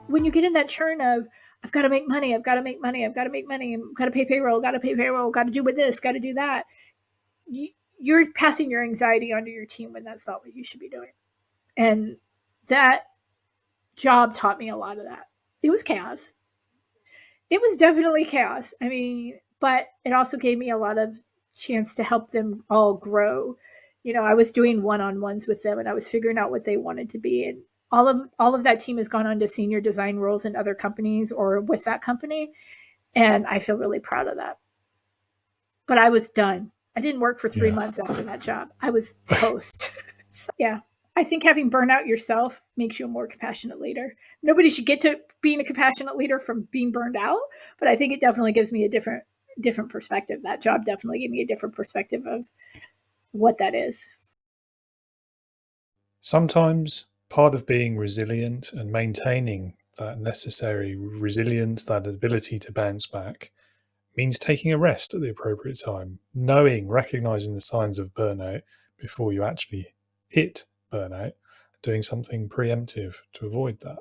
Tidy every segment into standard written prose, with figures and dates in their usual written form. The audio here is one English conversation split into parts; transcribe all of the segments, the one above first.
when you get in that churn of, I've got to make money, I've got to make money, I've got to make money, I've got to pay payroll, got to do with this, got to do that. You're passing your anxiety onto your team when that's not what you should be doing. And that job taught me a lot of that. It was chaos. It was definitely chaos. I mean, but it also gave me a lot of chance to help them all grow. You know, I was doing one-on-ones with them and I was figuring out what they wanted to be. And all of that team has gone on to senior design roles in other companies or with that company. And I feel really proud of that. But I was done. I didn't work for 3 months after that job. I was toast. So, yeah. I think having burnout yourself makes you a more compassionate leader. Nobody should get to being a compassionate leader from being burned out, but I think it definitely gives me a different perspective. That job definitely gave me a different perspective of what that is. Sometimes part of being resilient and maintaining that necessary resilience, that ability to bounce back, means taking a rest at the appropriate time, recognizing the signs of burnout before you actually hit burnout, doing something preemptive to avoid that.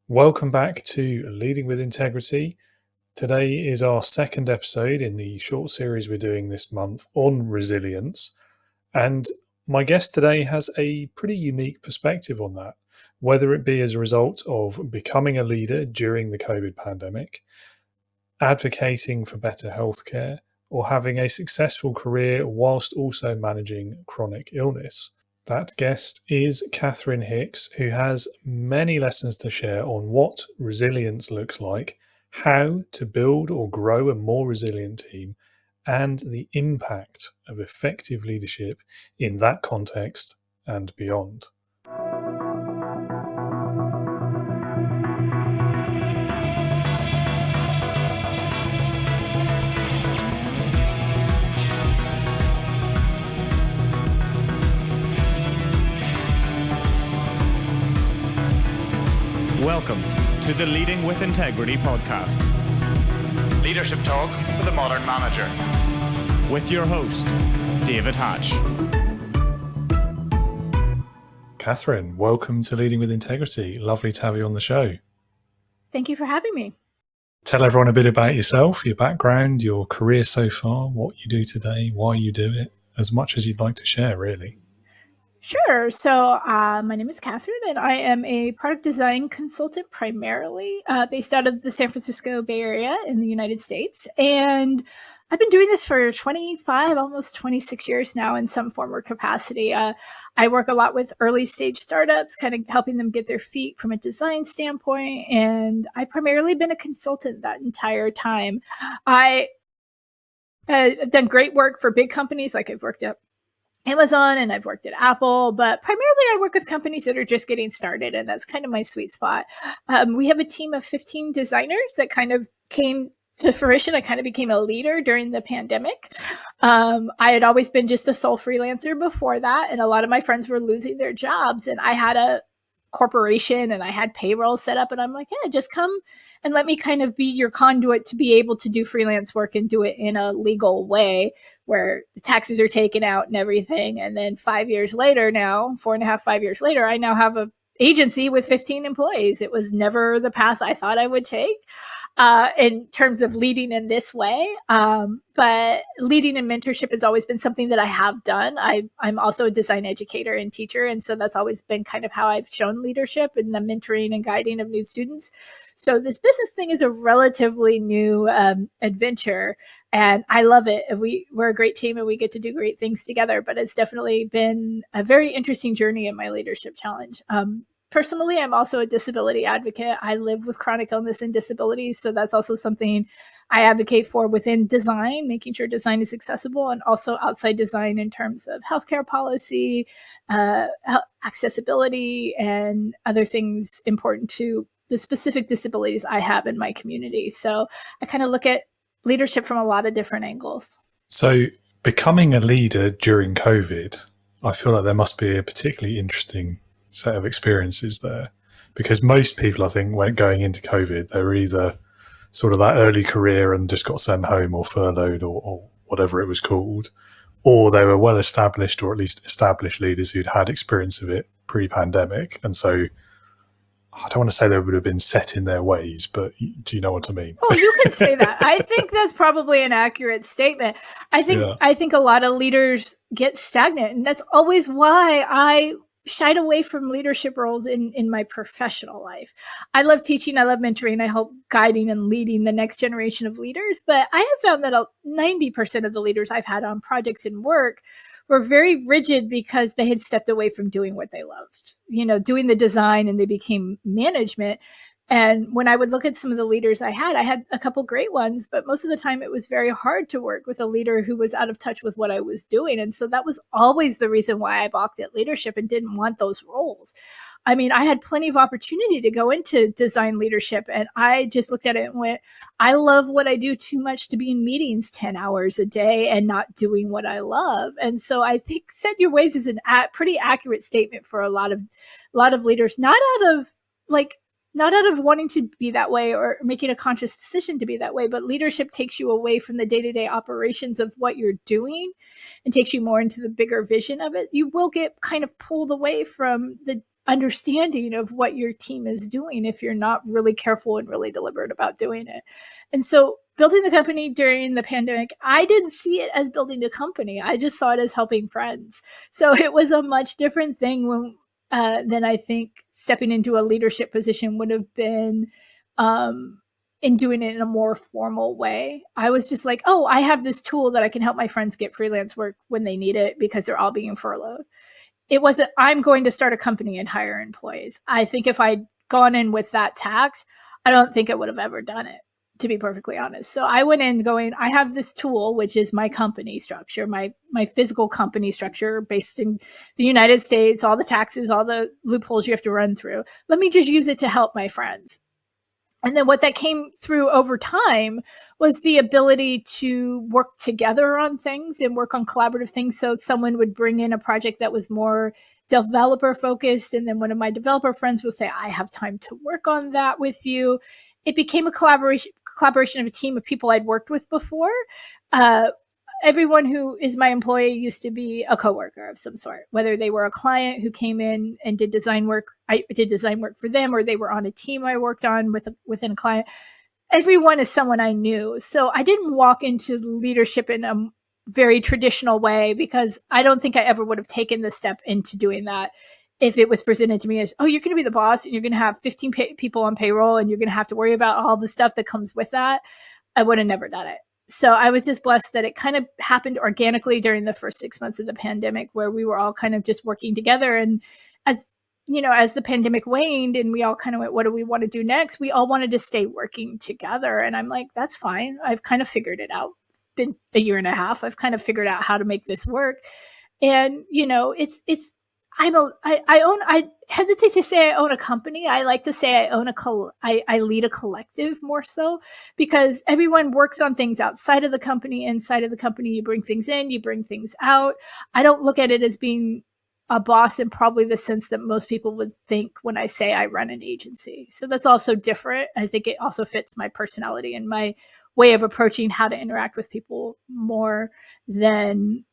Welcome back to Leading with Integrity. Today is our second episode in the short series we're doing this month on resilience, and my guest today has a pretty unique perspective on that, whether it be as a result of becoming a leader during the COVID pandemic, advocating for better healthcare, or having a successful career whilst also managing chronic illness. That guest is Catherine Hicks, who has many lessons to share on what resilience looks like, how to build or grow a more resilient team, and the impact of effective leadership in that context and beyond. Welcome to the Leading with Integrity podcast. Leadership talk for the modern manager. With your host, David Hatch. Catherine, welcome to Leading with Integrity. Lovely to have you on the show. Thank you for having me. Tell everyone a bit about yourself, your background, your career so far, what you do today, why you do it, as much as you'd like to share, really. Sure. So my name is Catherine, and I am a product design consultant primarily based out of the San Francisco Bay Area in the United States. And I've been doing this for 25, almost 26 years now in some form or capacity. I work a lot with early stage startups, kind of helping them get their feet from a design standpoint. And I've primarily been a consultant that entire time. I've done great work for big companies, like I've worked at Amazon and I've worked at Apple, but primarily I work with companies that are just getting started, and that's kind of my sweet spot. We have a team of 15 designers that kind of came to fruition. I kind of became a leader during the pandemic. I had always been just a sole freelancer before that, and a lot of my friends were losing their jobs, and I had a corporation and I had payroll set up, and I'm like, yeah, just come and let me kind of be your conduit to be able to do freelance work and do it in a legal way where the taxes are taken out and everything. And then 5 years later now, 4.5, 5 years later, I now have an agency with 15 employees. It was never the path I thought I would take in terms of leading in this way. But leading and mentorship has always been something that I have done. I'm also a design educator and teacher. And so that's always been kind of how I've shown leadership in the mentoring and guiding of new students. So this business thing is a relatively new adventure, and I love it. We're a great team and we get to do great things together, but it's definitely been a very interesting journey in my leadership challenge. Personally, I'm also a disability advocate. I live with chronic illness and disabilities, so that's also something I advocate for within design, making sure design is accessible, and also outside design in terms of healthcare policy, accessibility, and other things important to the specific disabilities I have in my community. So I kind of look at leadership from a lot of different angles. So becoming a leader during COVID, I feel like there must be a particularly interesting set of experiences there, because most people, I think, when going into COVID, they were either sort of that early career and just got sent home or furloughed or whatever it was called, or they were well established, or at least established leaders who'd had experience of it pre-pandemic. And so I don't want to say they would have been set in their ways, but do you know what I mean? Oh, you can say that. I think that's probably an accurate statement. I think a lot of leaders get stagnant, and that's always why I shied away from leadership roles in my professional life. I love teaching, I love mentoring, I hope guiding and leading the next generation of leaders, but I have found that 90% of the leaders I've had on projects and work were very rigid because they had stepped away from doing what they loved, doing the design, and they became management. And when I would look at some of the leaders I had a couple great ones, but most of the time it was very hard to work with a leader who was out of touch with what I was doing. And so that was always the reason why I balked at leadership and didn't want those roles. I mean, I had plenty of opportunity to go into design leadership, and I just looked at it and went, I love what I do too much to be in meetings 10 hours a day and not doing what I love. And so I think set your ways is a pretty accurate statement for a lot of leaders, not out of wanting to be that way or making a conscious decision to be that way, but leadership takes you away from the day-to-day operations of what you're doing and takes you more into the bigger vision of it. You will get kind of pulled away from the understanding of what your team is doing if you're not really careful and really deliberate about doing it. And so building the company during the pandemic, I didn't see it as building a company. I just saw it as helping friends. So it was a much different thing than I think stepping into a leadership position would have been in doing it in a more formal way. I was just like, oh, I have this tool that I can help my friends get freelance work when they need it because they're all being furloughed. It wasn't, I'm going to start a company and hire employees. I think if I'd gone in with that tact, I don't think I would have ever done it, to be perfectly honest. So I went in going, I have this tool, which is my company structure, my physical company structure based in the United States, all the taxes, all the loopholes you have to run through. Let me just use it to help my friends. And then what that came through over time was the ability to work together on things and work on collaborative things. So someone would bring in a project that was more developer focused. And then one of my developer friends will say, I have time to work on that with you. It became a collaboration of a team of people I'd worked with before. Everyone who is my employee used to be a coworker of some sort, whether they were a client who came in and did design work. I did design work for them, or they were on a team I worked on within a client. Everyone is someone I knew. So I didn't walk into leadership in a very traditional way because I don't think I ever would have taken the step into doing that if it was presented to me as, oh, you're going to be the boss and you're going to have 15 people on payroll and you're going to have to worry about all the stuff that comes with that. I would have never done it. So I was just blessed that it kind of happened organically during the first 6 months of the pandemic, where we were all kind of just working together. And as the pandemic waned and we all kind of went, what do we want to do next? We all wanted to stay working together. And I'm like, that's fine. I've kind of figured it out. It's been a year and a half. I've kind of figured out how to make this work. And, I hesitate to say I own a company. I like to say I lead a collective more so, because everyone works on things outside of the company. Inside of the company, you bring things in, you bring things out. I don't look at it as being a boss in probably the sense that most people would think when I say I run an agency. So that's also different. I think it also fits my personality and my way of approaching how to interact with people more than,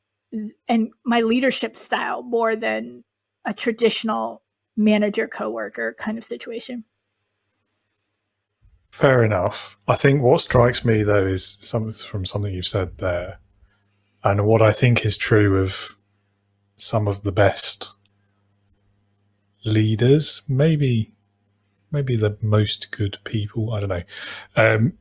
and my leadership style more than a traditional manager coworker kind of situation. Fair enough. I think what strikes me though is something you've said there, and what I think is true of some of the best leaders, maybe the most good people. I don't know.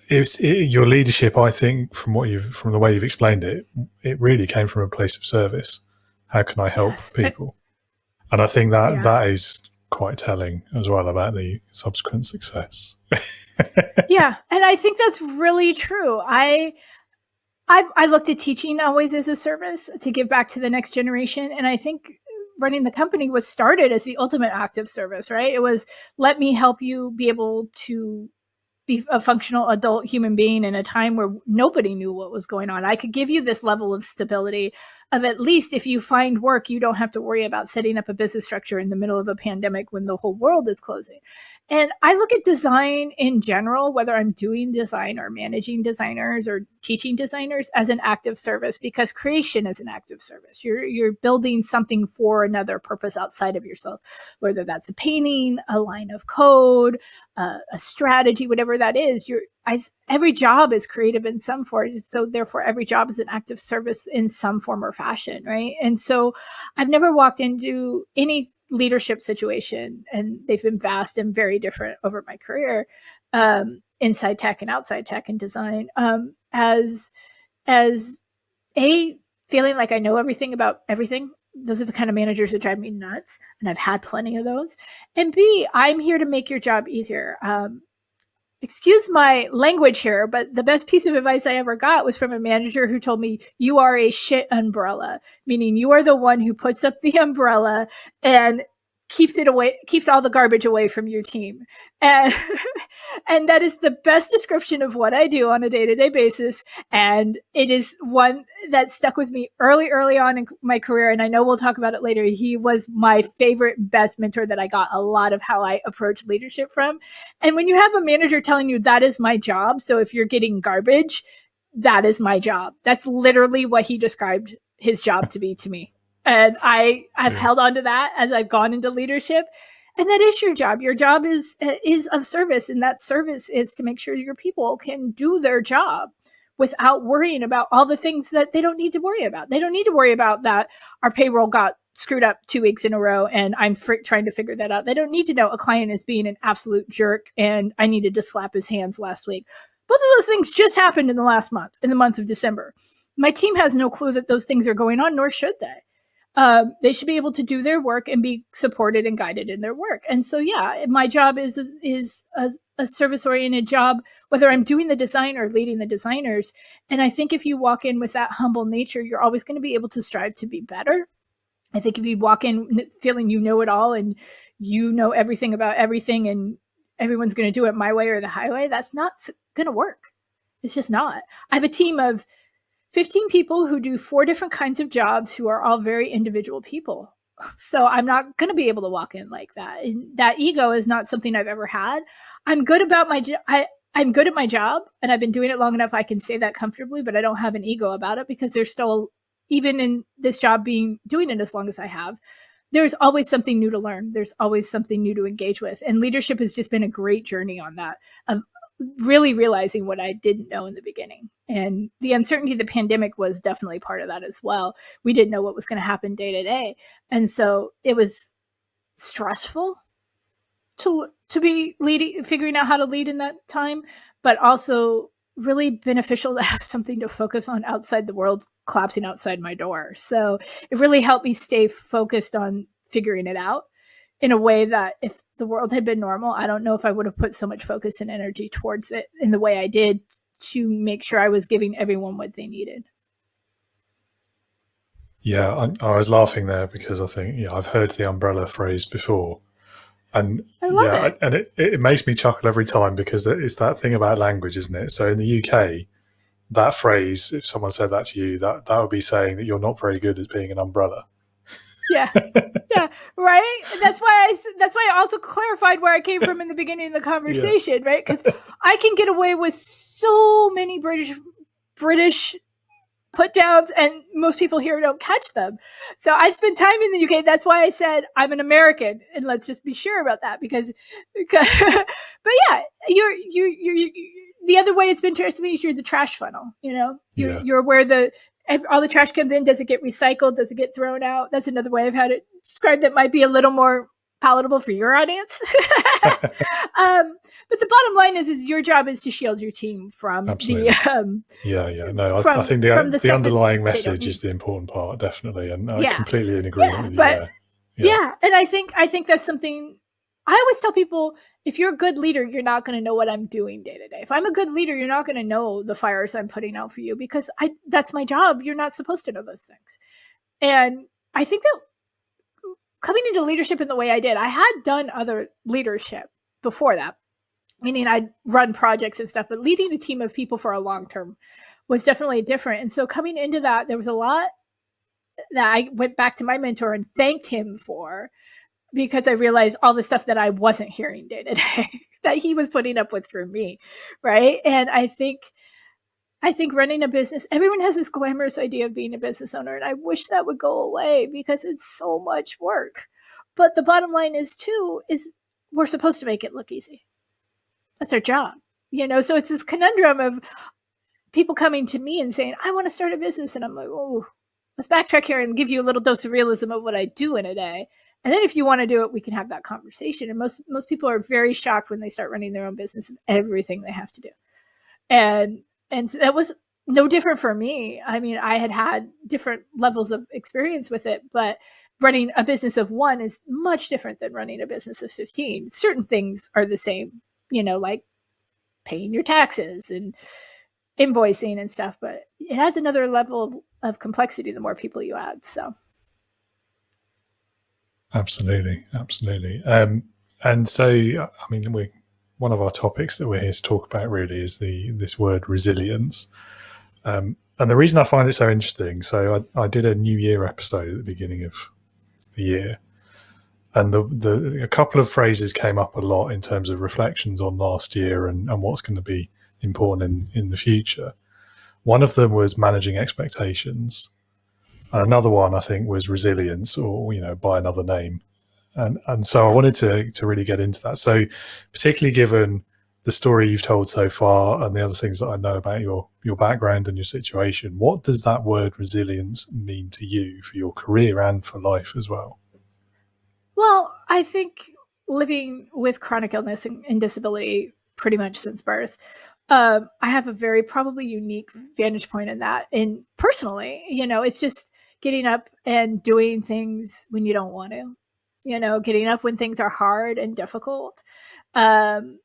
Your leadership, I think, from the way you've explained it, it really came from a place of service. How can I help people? And I think that is quite telling as well about the subsequent success. Yeah, and I think that's really true. I looked at teaching always as a service to give back to the next generation, and I think running the company was started as the ultimate act of service, right? It was, let me help you be able to be a functional adult human being in a time where nobody knew what was going on. I could give you this level of stability of, at least if you find work, you don't have to worry about setting up a business structure in the middle of a pandemic when the whole world is closing. And I look at design in general, whether I'm doing design or managing designers or teaching designers as an act of service, because creation is an act of service. You're building something for another purpose outside of yourself, whether that's a painting, a line of code, a strategy, whatever that is. Every job is creative in some form. So therefore every job is an act of service in some form or fashion. Right. And so I've never walked into any leadership situation, and they've been vast and very different over my career, inside tech and outside tech and design, as a feeling like I know everything about everything. Those are the kind of managers that drive me nuts, and I've had plenty of those. And B, I'm here to make your job easier. Excuse my language here, but the best piece of advice I ever got was from a manager who told me, you are a shit umbrella, meaning you are the one who puts up the umbrella and keeps all the garbage away from your team. And, and that is the best description of what I do on a day-to-day basis. And it is one that stuck with me early on in my career. And I know we'll talk about it later. He was my favorite, best mentor that I got a lot of how I approach leadership from. And when you have a manager telling you that is my job, so if you're getting garbage, that is my job. That's literally what he described his job to be to me. And I've held on to that as I've gone into leadership. And that is your job. Your job is of service. And that service is to make sure your people can do their job without worrying about all the things that they don't need to worry about. They don't need to worry about that our payroll got screwed up 2 weeks in a row and I'm trying to figure that out. They don't need to know a client is being an absolute jerk and I needed to slap his hands last week. Both of those things just happened in the month of December. My team has no clue that those things are going on, nor should they. They should be able to do their work and be supported and guided in their work. And so, yeah, my job is a service-oriented job, whether I'm doing the design or leading the designers. And I think if you walk in with that humble nature, you're always going to be able to strive to be better. I think if you walk in feeling you know it all and you know everything about everything and everyone's going to do it my way or the highway, that's not going to work. It's just not. I have a team of 15 people who do 4 different kinds of jobs who are all very individual people. So I'm not going to be able to walk in like that. And that ego is not something I've ever had. I'm good about I'm good at my job and I've been doing it long enough I can say that comfortably, but I don't have an ego about it because there's still, even in this job doing it as long as I have, there's always something new to learn. There's always something new to engage with. And leadership has just been a great journey on that, of really realizing what I didn't know in the beginning. And the uncertainty of the pandemic was definitely part of that as well. We didn't know what was going to happen day to day. And so it was stressful to be leading, figuring out how to lead in that time, but also really beneficial to have something to focus on outside the world collapsing outside my door. So it really helped me stay focused on figuring it out in a way that if the world had been normal, I don't know if I would have put so much focus and energy towards it in the way I did to make sure I was giving everyone what they needed. Yeah, I was laughing there because I think, I've heard the umbrella phrase before. And I love it. And it makes me chuckle every time because it's that thing about language, isn't it? So in the UK, that phrase, if someone said that to you, that would be saying that you're not very good at being an umbrella. Yeah. Yeah. Right. And that's why I also clarified where I came from in the beginning of the conversation, right? Because I can get away with so many British put downs and most people here don't catch them. So I spent time in the UK. That's why I said I'm an American, and let's just be sure about that because but yeah, you're the other way it's been traced to me is you're the trash funnel, you're where all the trash comes in. Does it get recycled? Does it get thrown out? That's another way I've had it described that might be a little more palatable for your audience. But the bottom line is your job is to shield your team from Absolutely. I think the underlying message is the important part, definitely. And I'm completely in agreement with you there. And I think that's something I always tell people, if you're a good leader, you're not going to know what I'm doing day to day. If I'm a good leader, you're not going to know the fires I'm putting out for you because that's my job. You're not supposed to know those things. And I think that coming into leadership in the way I did, I had done other leadership before that, meaning I'd run projects and stuff, but leading a team of people for a long term was definitely different. And so coming into that, there was a lot that I went back to my mentor and thanked him for, because I realized all the stuff that I wasn't hearing day to day that he was putting up with for me. Right. And I think I think running a business, everyone has this glamorous idea of being a business owner, and I wish that would go away because it's so much work. But the bottom line is too, is we're supposed to make it look easy. That's our job. So it's this conundrum of people coming to me and saying, I want to start a business. And I'm like, oh, let's backtrack here and give you a little dose of realism of what I do in a day. And then if you want to do it, we can have that conversation. And most people are very shocked when they start running their own business of everything they have to do. And so that was no different for me. I mean, I had different levels of experience with it, but running a business of 1 is much different than running a business of 15. Certain things are the same, like paying your taxes and invoicing and stuff, but it has another level of complexity the more people you add. So. Absolutely. And so, I mean, one of our topics that we're here to talk about really is this word resilience. And the reason I find it so interesting, so I did a New Year episode at the beginning of the year, and a couple of phrases came up a lot in terms of reflections on last year and what's going to be important in the future. One of them was managing expectations. Another one, I think, was resilience, or, by another name. And so I wanted to really get into that. So particularly given the story you've told so far and the other things that I know about your background and your situation, what does that word resilience mean to you for your career and for life as well? Well, I think living with chronic illness and disability pretty much since birth, I have a very probably unique vantage point in that. And personally, it's just getting up and doing things when you don't want to, getting up when things are hard and difficult. And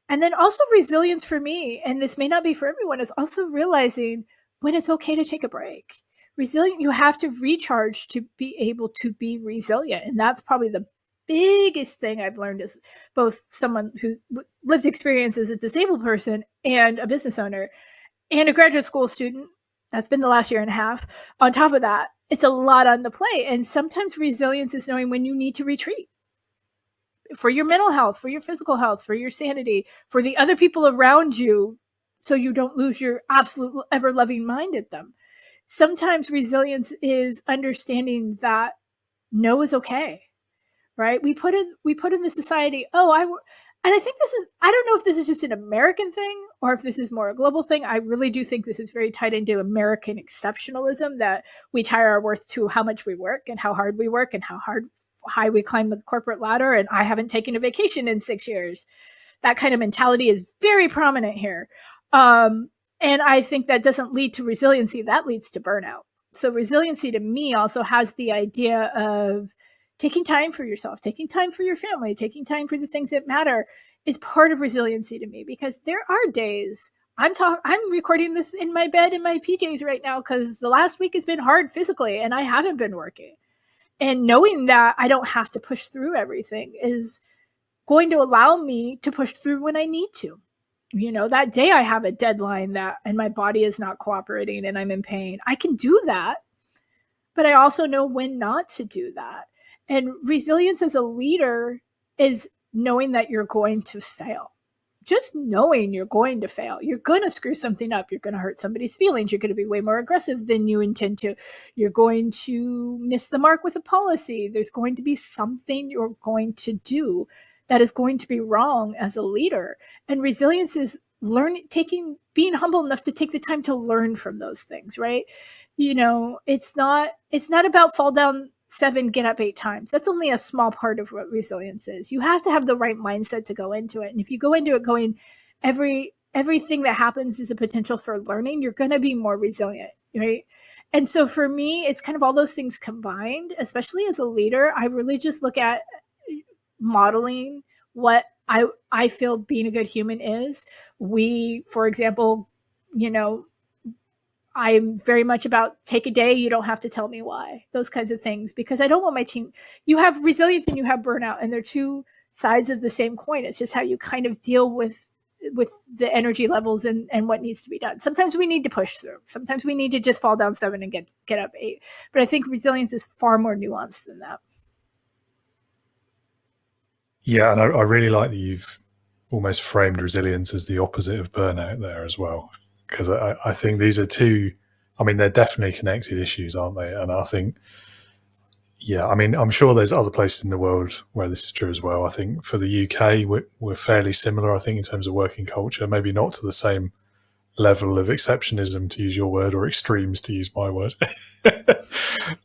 then also resilience for me, and this may not be for everyone, is also realizing when it's okay to take a break. Resilient, you have to recharge to be able to be resilient. And that's probably the biggest thing I've learned as both someone who lived experience as a disabled person and a business owner and a graduate school student. That's been the last year and a half. On top of that, it's a lot on the plate. And sometimes resilience is knowing when you need to retreat for your mental health, for your physical health, for your sanity, for the other people around you, so you don't lose your absolute ever-loving mind at them. Sometimes resilience is understanding that no is okay, right? We put in the society, and I think I don't know if this is just an American thing or if this is more a global thing. I really do think this is very tied into American exceptionalism, that we tie our worth to how much we work and how hard we work and how high we climb the corporate ladder. And I haven't taken a vacation in 6 years. That kind of mentality is very prominent here. And I think that doesn't lead to resiliency. That leads to burnout. So resiliency to me also has the idea of taking time for yourself, taking time for your family, taking time for the things that matter is part of resiliency to me, because there are days I'm recording this in my bed in my PJs right now because the last week has been hard physically and I haven't been working. And knowing that I don't have to push through everything is going to allow me to push through when I need to. That day I have a deadline and my body is not cooperating and I'm in pain. I can do that, but I also know when not to do that. And resilience as a leader is knowing that you're going to fail. Just knowing you're going to fail. You're going to screw something up. You're going to hurt somebody's feelings. You're going to be way more aggressive than you intend to. You're going to miss the mark with a policy. There's going to be something you're going to do that is going to be wrong as a leader. And resilience is being humble enough to take the time to learn from those things, right? It's not about fall down 7, get up 8 times. That's only a small part of what resilience is. You have to have the right mindset to go into it. And if you go into it going, everything that happens is a potential for learning, you're going to be more resilient, right? And so for me, it's kind of all those things combined, especially as a leader. I really just look at modeling what I feel being a good human is. For example, I'm very much about take a day. You don't have to tell me why, those kinds of things, because I don't want my team, you have resilience and you have burnout, and they're two sides of the same coin. It's just how you kind of deal with the energy levels and what needs to be done. Sometimes we need to push through. Sometimes we need to just fall down 7 and get up 8. But I think resilience is far more nuanced than that. Yeah, and I really like that you've almost framed resilience as the opposite of burnout there as well. because I think these are two, I mean, they're definitely connected issues, aren't they? And I think, yeah, I mean, I'm sure there's other places in the world where this is true as well. I think for the UK, we're fairly similar, I think, in terms of working culture, maybe not to the same level of exceptionism, to use your word, or extremes, to use my word.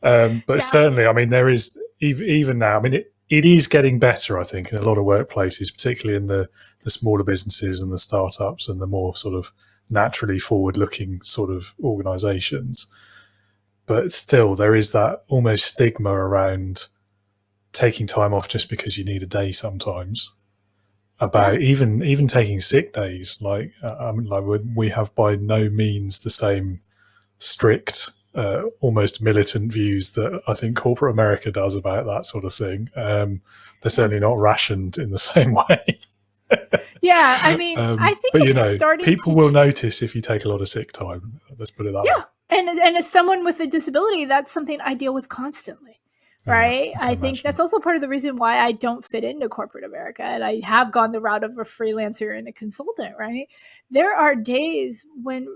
But certainly, I mean, there is, even now, I mean, it is getting better, I think, in a lot of workplaces, particularly in the smaller businesses and the startups and the more sort of naturally forward-looking sort of organizations. But still, there is that almost stigma around taking time off just because you need a day sometimes. About even taking sick days, like we have by no means the same strict, almost militant views that I think corporate America does about that sort of thing. They're certainly not rationed in the same way. Yeah, I mean, I think but it's starting. People will notice if you take a lot of sick time. Let's put it that way. Yeah, and as someone with a disability, that's something I deal with constantly. Right. Yeah, I think that's also part of the reason why I don't fit into corporate America. And I have gone the route of a freelancer and a consultant. Right. There are days when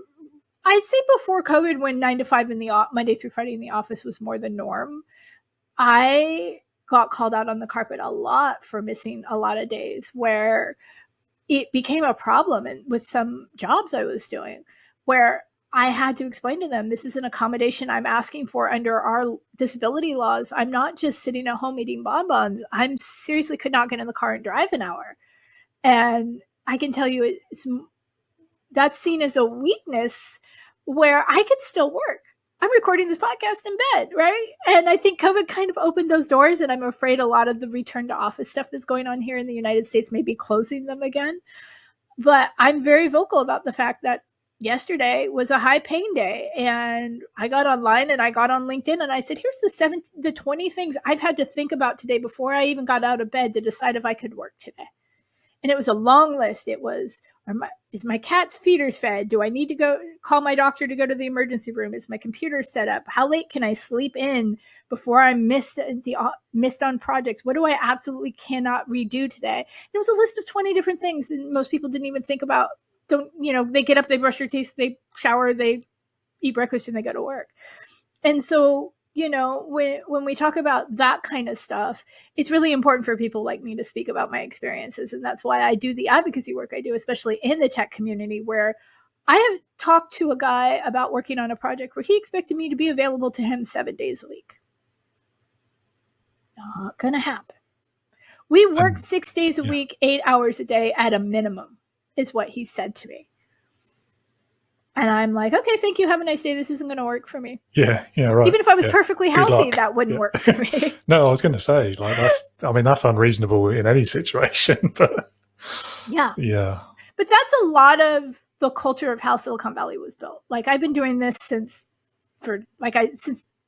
I say before COVID, when 9 to 5 in the Monday through Friday in the office was more the norm, I got called out on the carpet a lot for missing a lot of days, where it became a problem with some jobs I was doing, where I had to explain to them, this is an accommodation I'm asking for under our disability laws. I'm not just sitting at home eating bonbons. I'm seriously could not get in the car and drive an hour. And I can tell you that's seen as a weakness, where I could still work. I'm recording this podcast in bed, right? And I think COVID kind of opened those doors, and I'm afraid a lot of the return to office stuff that's going on here in the United States may be closing them again. But I'm very vocal about the fact that yesterday was a high pain day, and I got online and I got on LinkedIn and I said, here's the 20 things I've had to think about today before I even got out of bed to decide if I could work today. And it was a long list. It was, is my cat's feeders fed? Do I need to go call my doctor to go to the emergency room? Is my computer set up? How late can I sleep in before I'm missed on projects? What do I absolutely cannot redo today? It was a list of 20 different things that most people didn't even think about. They get up, they brush their teeth, they shower, they eat breakfast, and they go to work. And so, when we talk about that kind of stuff, it's really important for people like me to speak about my experiences. And that's why I do the advocacy work I do, especially in the tech community, where I have talked to a guy about working on a project where he expected me to be available to him 7 days a week. Not going to happen. We work 6 days a week, 8 hours a day at a minimum, is what he said to me. And I'm like, okay, thank you. Have a nice day. This isn't going to work for me. Yeah, right. Even if I was perfectly healthy, that wouldn't work for me. No, I was going to say, that's unreasonable in any situation. But yeah. But that's a lot of the culture of how Silicon Valley was built. Like, I've been doing this since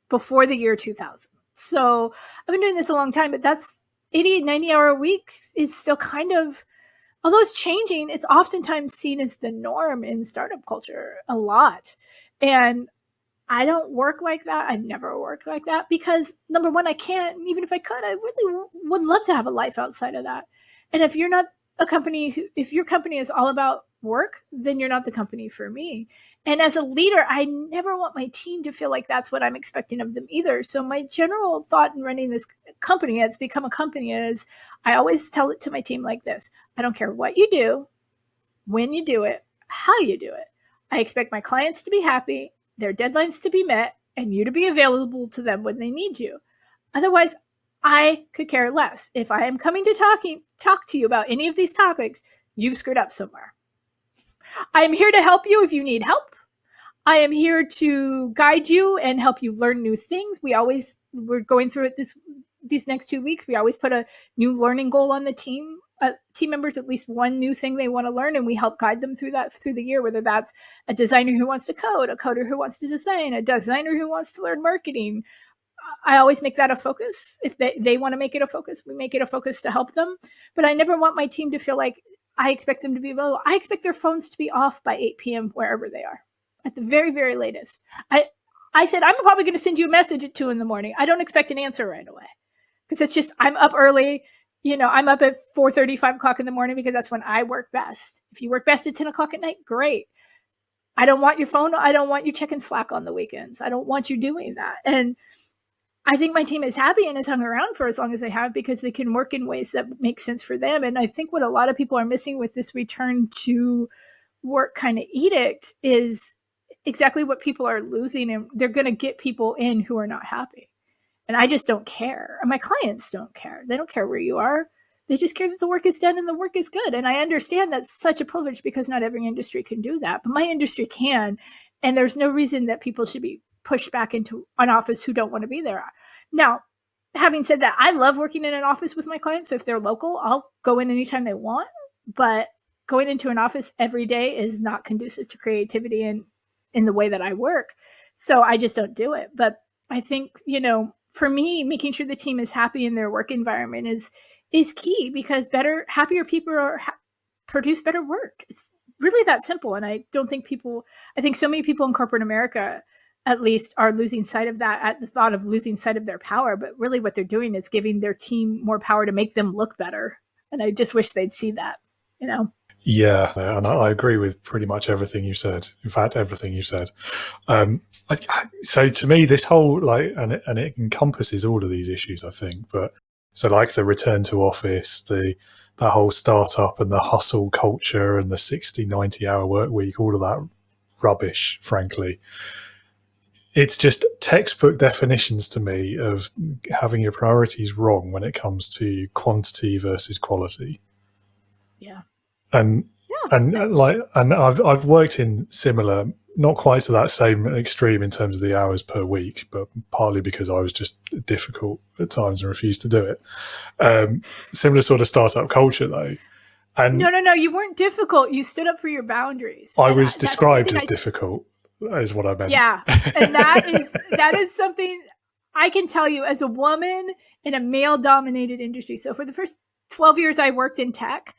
before the year 2000. So I've been doing this a long time, but that's 80, 90 hour weeks is still kind of, although it's changing, it's oftentimes seen as the norm in startup culture a lot. And I don't work like that. I've never worked like that because, number one, I can't. Even if I could, I really would love to have a life outside of that. And if you're not if your company is all about work, then you're not the company for me. And as a leader, I never want my team to feel like that's what I'm expecting of them either. So my general thought in running this company, it's become a company, is I always tell it to my team like this. I don't care what you do, when you do it, how you do it. I expect my clients to be happy, their deadlines to be met, and you to be available to them when they need you. Otherwise, I could care less. If I am coming to talk to you about any of these topics, you've screwed up somewhere. I am here to help you if you need help. I am here to guide you and help you learn new things. We're going through it these next 2 weeks. We always put a new learning goal on the team. Team members, at least one new thing they want to learn, and we help guide them through the year, whether that's a designer who wants to code, a coder who wants to design, a designer who wants to learn marketing. I always make that a focus. If they want to make it a focus, we make it a focus to help them. But I never want my team to feel like I expect them to be available. I expect their phones to be off by 8 p.m. wherever they are, at the very, very latest. I said, I'm probably going to send you a message at 2 a.m. I don't expect an answer right away, because it's just, I'm up early. I'm up at 4:30, 5 o'clock in the morning, because that's when I work best. If you work best at 10 o'clock at night, great. I don't want your phone. I don't want you checking Slack on the weekends. I don't want you doing that. And I think my team is happy and has hung around for as long as they have because they can work in ways that make sense for them. And I think what a lot of people are missing with this return to work kind of edict is exactly what people are losing. And they're going to get people in who are not happy. And I just don't care. And my clients don't care. They don't care where you are. They just care that the work is done and the work is good. And I understand that's such a privilege because not every industry can do that. But my industry can. And there's no reason that people should be pushed back into an office who don't want to be there. Now, having said that, I love working in an office with my clients. So if they're local, I'll go in anytime they want. But going into an office every day is not conducive to creativity and in the way that I work. So I just don't do it. But I think, for me, making sure the team is happy in their work environment is key because happier people produce better work. It's really that simple. And I think so many people in corporate America, at least, are losing sight of that at the thought of losing sight of their power. But really what they're doing is giving their team more power to make them look better. And I just wish they'd see that, Yeah, and I agree with pretty much everything you said. In fact, everything you said. So to me, this whole and it encompasses all of these issues, I think. But so the return to office, that whole startup and the hustle culture and the 60, 90-hour work week, all of that rubbish, frankly. It's just textbook definitions to me of having your priorities wrong when it comes to quantity versus quality. Yeah. And I've worked in similar, not quite to that same extreme in terms of the hours per week, but partly because I was just difficult at times and refused to do it. Similar sort of startup culture though. And no, you weren't difficult. You stood up for your boundaries. I was described as difficult, is what I meant. Yeah, and that is something I can tell you as a woman in a male-dominated industry. So for the first 12 years I worked in tech,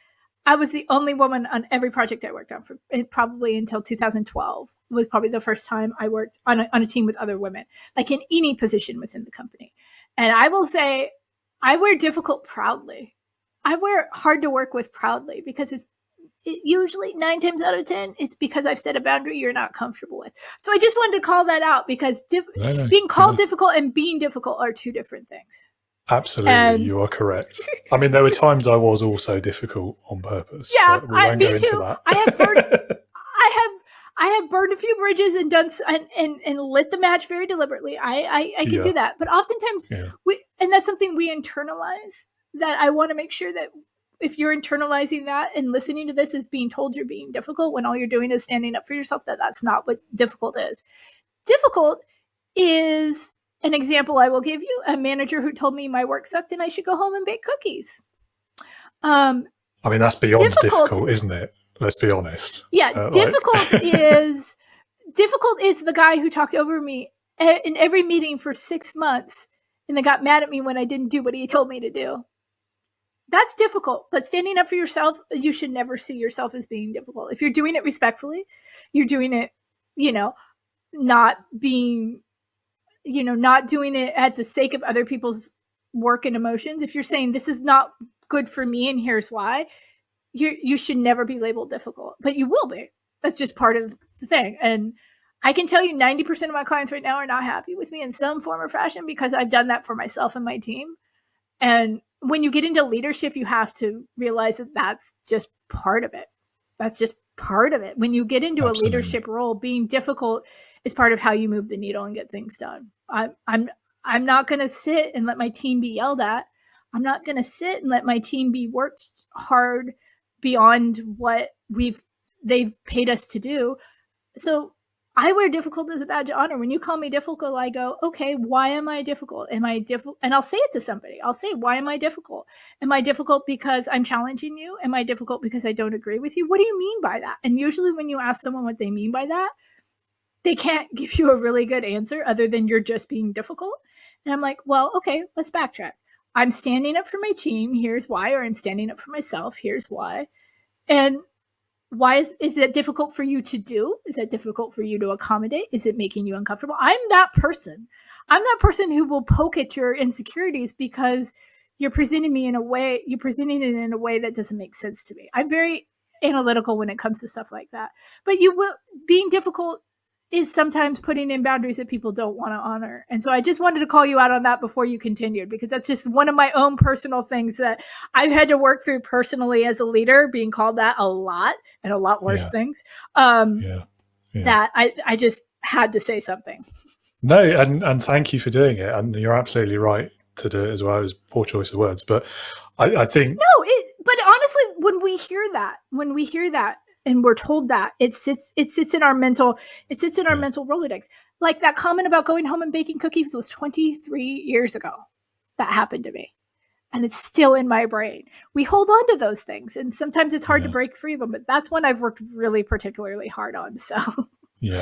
I was the only woman on every project I worked on for probably until 2012 was probably the first time I worked on a team with other women, like in any position within the company. And I will say I wear difficult proudly. I wear hard to work with proudly because it usually 9 times out of 10, it's because I've set a boundary you're not comfortable with. So I just wanted to call that out because being called difficult and being difficult are two different things. Absolutely, you are correct. I mean, there were times I was also difficult on purpose. Yeah, but we won't go into that. I have burned a few bridges and done and lit the match very deliberately. I can do that, but oftentimes and that's something we internalize. That I want to make sure that if you're internalizing that and listening to this as being told you're being difficult when all you're doing is standing up for yourself, that's not what difficult is. Difficult is an example I will give you, a manager who told me my work sucked and I should go home and bake cookies. I mean, that's beyond difficult, isn't it? Let's be honest. Yeah, difficult is the guy who talked over me in every meeting for 6 months and then got mad at me when I didn't do what he told me to do. That's difficult, but standing up for yourself, you should never see yourself as being difficult. If you're doing it respectfully, you're doing it, not doing it at the sake of other people's work and emotions. If you're saying this is not good for me and here's why, you should never be labeled difficult, but you will be. That's just part of the thing. And I can tell you 90% of my clients right now are not happy with me in some form or fashion because I've done that for myself and my team. And when you get into leadership, you have to realize that that's just part of it. That's just part of it. When you get into a leadership role, being difficult is part of how you move the needle and get things done. I'm not going to sit and let my team be yelled at. I'm not going to sit and let my team be worked hard beyond what they've paid us to do. So I wear difficult as a badge of honor. When you call me difficult, I go, okay, why am I difficult? Am I difficult? And I'll say it to somebody. I'll say, why am I difficult? Am I difficult because I'm challenging you? Am I difficult because I don't agree with you? What do you mean by that? And usually when you ask someone what they mean by that, they can't give you a really good answer other than you're just being difficult. And I'm like, well, okay, let's backtrack. I'm standing up for my team. Here's why. Or I'm standing up for myself. Here's why. And why is it difficult for you to do? Is it difficult for you to accommodate? Is it making you uncomfortable? I'm that person. I'm that person who will poke at your insecurities because you're presenting it in a way that doesn't make sense to me. I'm very analytical when it comes to stuff like that. But being difficult is sometimes putting in boundaries that people don't want to honor. And so I just wanted to call you out on that before you continued, because that's just one of my own personal things that I've had to work through personally as a leader, being called that a lot and a lot worse things. That I just had to say something. No, and thank you for doing it. And you're absolutely right to do it as well. It was poor choice of words, but I think but honestly, when we hear that and we're told that, it sits in our mental Rolodex. Like that comment about going home and baking cookies was 23 years ago. That happened to me. And it's still in my brain. We hold on to those things, and sometimes it's hard to break free of them, but that's one I've worked really particularly hard on. So yeah,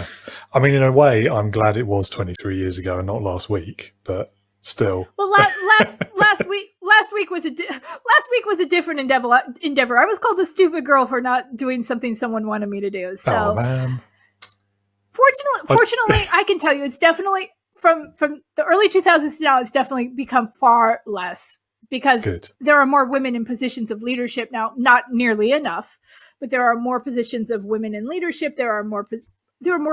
I mean, in a way, I'm glad it was 23 years ago and not last week, but still. Well, last week was a different endeavor. I was called a stupid girl for not doing something someone wanted me to do. So, man. Fortunately, I can tell you, it's definitely from the early 2000s to now, it's definitely become far less, because there are more women in positions of leadership now. Not nearly enough, but there are more positions of women in leadership. There are more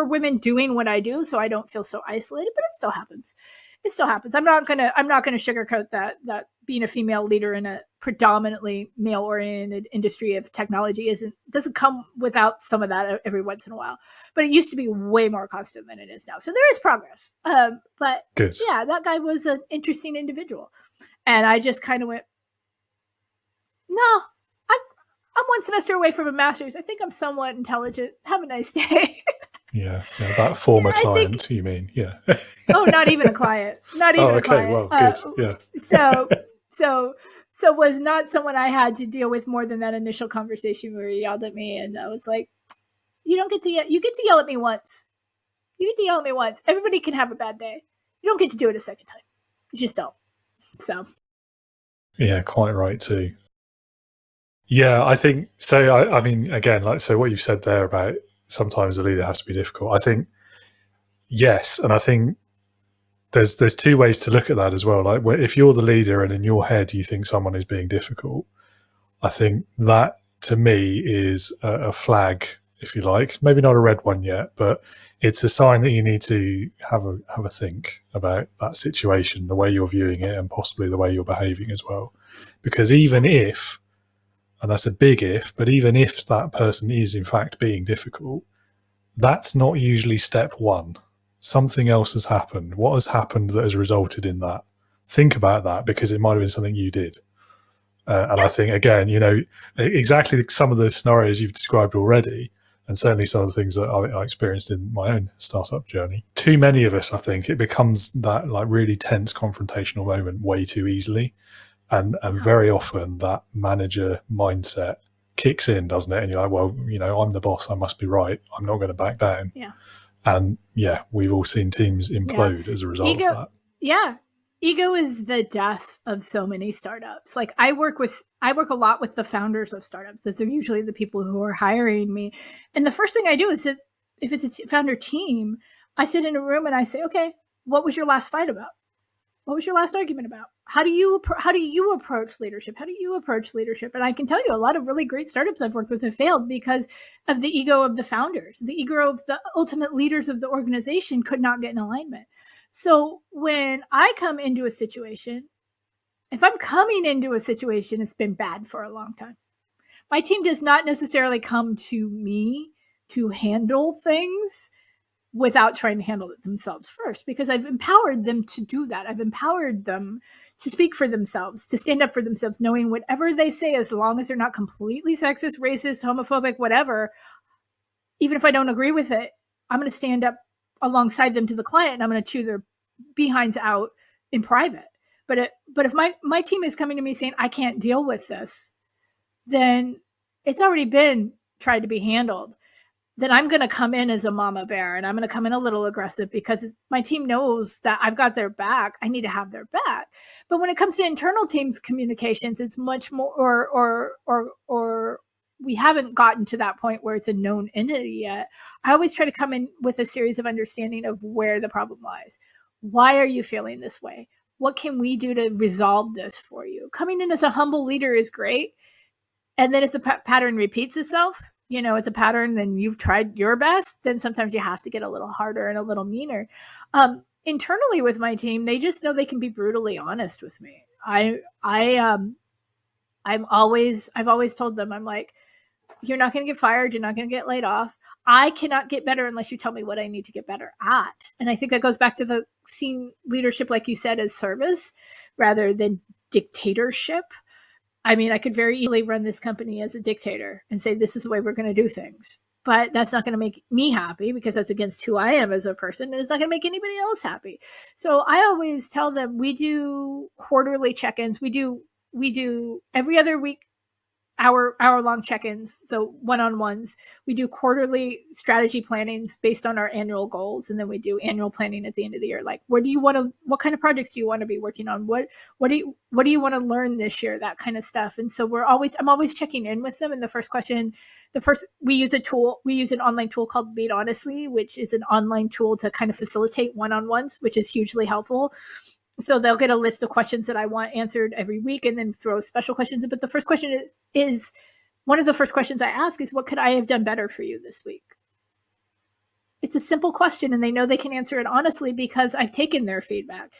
women doing what I do, so I don't feel so isolated. But it still happens. I'm not gonna sugarcoat that being a female leader in a predominantly male-oriented industry of technology doesn't come without some of that every once in a while. But it used to be way more constant than it is now. So there is progress. But yeah, that guy was an interesting individual, and I just kind of went, no, I'm one semester away from a master's. I think I'm somewhat intelligent. Have a nice day. Yeah, that former client, you mean? Yeah. Oh, not even a client. Not even a client. Well, good. Yeah. So was not someone I had to deal with more than that initial conversation where he yelled at me, and I was like, you get to yell at me once. You get to yell at me once. Everybody can have a bad day. You don't get to do it a second time. You just don't. So. Yeah, quite right too. Yeah, I think so. I mean, again, so what you've said there about sometimes the leader has to be difficult. I think yes, and I think there's two ways to look at that as well. Like if you're the leader and in your head you think someone is being difficult, I think that to me is a flag, if you like. Maybe not a red one yet, but it's a sign that you need to have a think about that situation, the way you're viewing it, and possibly the way you're behaving as well. Because even if, and that's a big if, but even if that person is in fact being difficult, that's not usually step one. Something else has happened. What has happened that has resulted in that? Think about that, because it might have been something you did. And I think, again, exactly some of the scenarios you've described already, and certainly some of the things that I experienced in my own startup journey. Too many of us, I think, it becomes that like really tense confrontational moment way too easily. And very often that manager mindset kicks in, doesn't it? And you're like, well, I'm the boss. I must be right. I'm not going to back down. Yeah. And we've all seen teams implode as a result of that. Yeah. Ego is the death of so many startups. Like I work a lot with the founders of startups. Those are usually the people who are hiring me. And the first thing I do is if it's a founder team, I sit in a room and I say, okay, what was your last fight about? What was your last argument about? How do you approach leadership? How do you approach leadership? And I can tell you a lot of really great startups I've worked with have failed because of the ego of the founders. The ego of the ultimate leaders of the organization could not get in alignment. So when I come into a situation, if I'm coming into a situation, it's been bad for a long time. My team does not necessarily come to me to handle things without trying to handle it themselves first, because I've empowered them to do that. I've empowered them to speak for themselves, to stand up for themselves, knowing whatever they say, as long as they're not completely sexist, racist, homophobic, whatever, even if I don't agree with it, I'm going to stand up alongside them to the client and I'm going to chew their behinds out in private. But if my team is coming to me saying, I can't deal with this, then it's already been tried to be handled. Then I'm going to come in as a mama bear, and I'm going to come in a little aggressive because my team knows that I've got their back. I need to have their back. But when it comes to internal teams communications, it's much more, or we haven't gotten to that point where it's a known entity yet. I always try to come in with a series of understanding of where the problem lies. Why are you feeling this way? What can we do to resolve this for you? Coming in as a humble leader is great. And then if the pattern repeats itself, it's a pattern, then you've tried your best, then sometimes you have to get a little harder and a little meaner. Internally with my team, they just know they can be brutally honest with me. I've always told them, I'm like, you're not going to get fired. You're not going to get laid off. I cannot get better unless you tell me what I need to get better at. And I think that goes back to the seeing leadership, like you said, as service rather than dictatorship. I mean, I could very easily run this company as a dictator and say, this is the way we're going to do things. But that's not going to make me happy because that's against who I am as a person. And it's not going to make anybody else happy. So I always tell them, we do quarterly check-ins. We do every other week, hour-long check-ins, so one-on-ones. We do quarterly strategy plannings based on our annual goals, and then we do annual planning at the end of the year. Like, what kind of projects do you want to be working on? What do you want to learn this year? That kind of stuff. And so I'm always checking in with them. And we use an online tool called Lead Honestly, which is an online tool to kind of facilitate one-on-ones, which is hugely helpful. So they'll get a list of questions that I want answered every week and then throw special questions in. But the first question is one of the first questions I ask is, what could I have done better for you this week? It's a simple question, and they know they can answer it honestly because I've taken their feedback.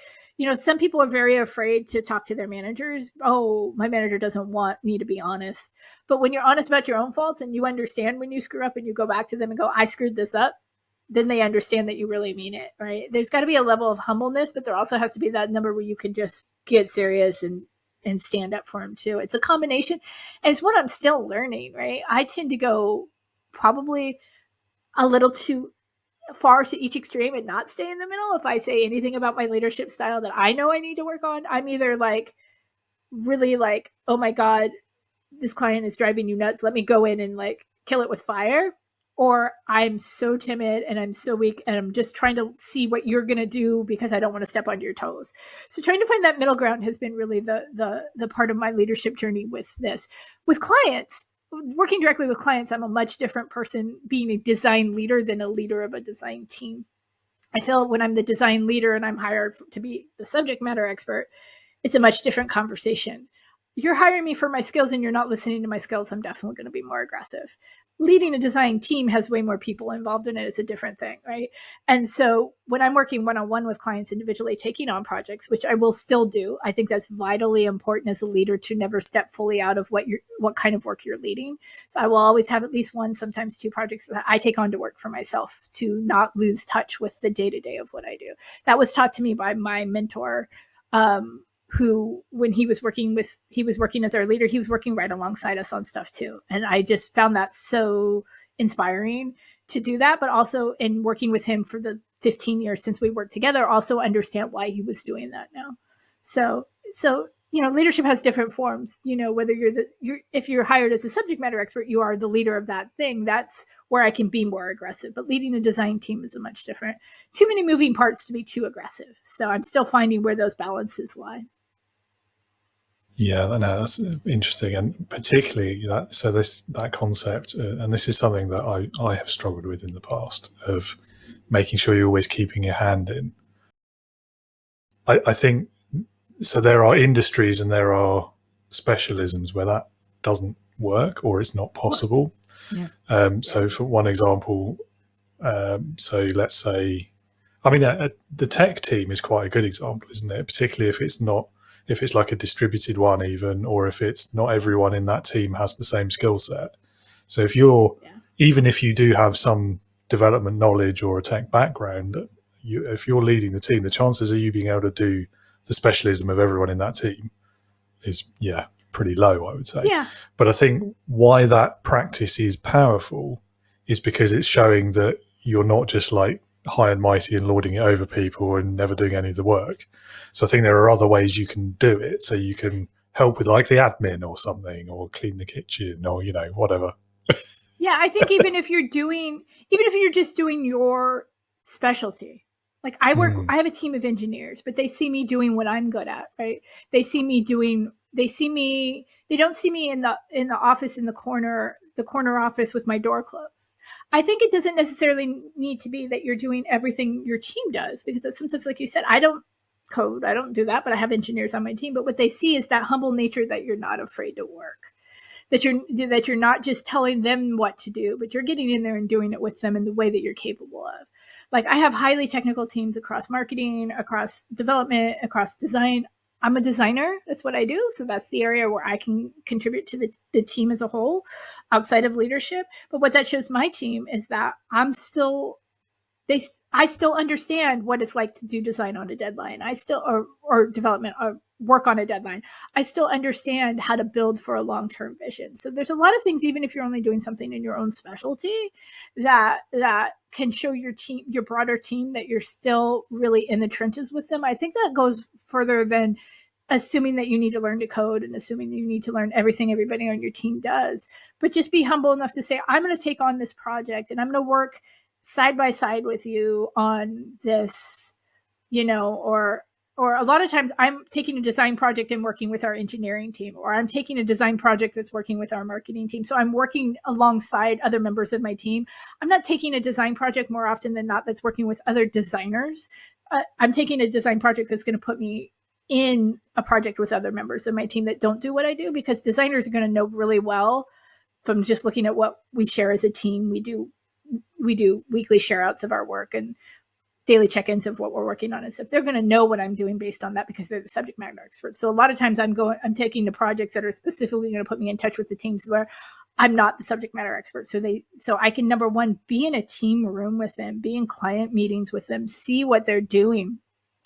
Some people are very afraid to talk to their managers. Oh, my manager doesn't want me to be honest. But when you're honest about your own faults and you understand when you screw up and you go back to them and go, I screwed this up, then they understand that you really mean it, right? There's got to be a level of humbleness, but there also has to be that number where you can just get serious and stand up for them too. It's a combination. And it's what I'm still learning, right? I tend to go probably a little too far to each extreme and not stay in the middle. If I say anything about my leadership style that I know I need to work on, I'm either really oh my God, this client is driving you nuts. Let me go in and kill it with fire. Or I'm so timid and I'm so weak and I'm just trying to see what you're going to do because I don't want to step on your toes. So trying to find that middle ground has been really the part of my leadership journey with this. With clients, working directly with clients, I'm a much different person being a design leader than a leader of a design team. I feel when I'm the design leader and I'm hired to be the subject matter expert, it's a much different conversation. You're hiring me for my skills and you're not listening to my skills, I'm definitely going to be more aggressive. Leading a design team has way more people involved in it. It's a different thing, right? And so when I'm working one-on-one with clients individually taking on projects, which I will still do, I think that's vitally important as a leader to never step fully out of what kind of work you're leading. So I will always have at least one, sometimes two projects that I take on to work for myself to not lose touch with the day-to-day of what I do. That was taught to me by my mentor, who, when he was working as our leader, he was working right alongside us on stuff too. And I just found that so inspiring to do that, but also in working with him for the 15 years since we worked together, also understand why he was doing that now. So, leadership has different forms, whether if you're hired as a subject matter expert, you are the leader of that thing. That's where I can be more aggressive, but leading a design team is a much different, too many moving parts to be too aggressive. So I'm still finding where those balances lie. Yeah, no, that's interesting, and particularly that concept, and this is something that I have struggled with in the past, of making sure you're always keeping your hand in. I think so. There are industries and there are specialisms where that doesn't work or it's not possible. Yeah. So for one example, so let's say, the tech team is quite a good example, isn't it? Particularly if it's like a distributed one even, or if it's not everyone in that team has the same skill set. So even if you do have some development knowledge or a tech background, if you're leading the team, the chances of you being able to do the specialism of everyone in that team is, pretty low, I would say. Yeah. But I think why that practice is powerful is because it's showing that you're not just high and mighty and lording it over people and never doing any of the work. So I think there are other ways you can do it. So you can help with the admin or something, or clean the kitchen, or, whatever. Yeah. I think even if you're just doing your specialty, I have a team of engineers, but they see me doing what I'm good at, right? They don't see me in the office in the corner office with my door closed. I think it doesn't necessarily need to be that you're doing everything your team does, because that's sometimes, like you said, I don't code, I don't do that, but I have engineers on my team. But what they see is that humble nature, that you're not afraid to work. that you're not just telling them what to do, but you're getting in there and doing it with them in the way that you're capable of. Like, I have highly technical teams across marketing, across development, across design. I'm a designer. That's what I do. So that's the area where I can contribute to the team as a whole outside of leadership. But what that shows my team is that I still understand what it's like to do design on a deadline. Or development or work on a deadline. I still understand how to build for a long-term vision. So there's a lot of things, even if you're only doing something in your own specialty, that can show your team, your broader team, that you're still really in the trenches with them. I think that goes further than assuming that you need to learn to code and assuming that you need to learn everything everybody on your team does. But just be humble enough to say, I'm going to take on this project and I'm going to work side by side with you on this, or a lot of times I'm taking a design project and working with our engineering team, or I'm taking a design project that's working with our marketing team. So I'm working alongside other members of my team. I'm not taking a design project more often than not that's working with other designers. I'm taking a design project that's going to put me in a project with other members of my team that don't do what I do, because designers are going to know really well from just looking at what we share as a team. We do weekly share outs of our work and daily check-ins of what we're working on and stuff. They're going to know what I'm doing based on that because they're the subject matter experts. So a lot of times I'm taking the projects that are specifically going to put me in touch with the teams where I'm not the subject matter expert. So I can, number one, be in a team room with them, be in client meetings with them, see what they're doing,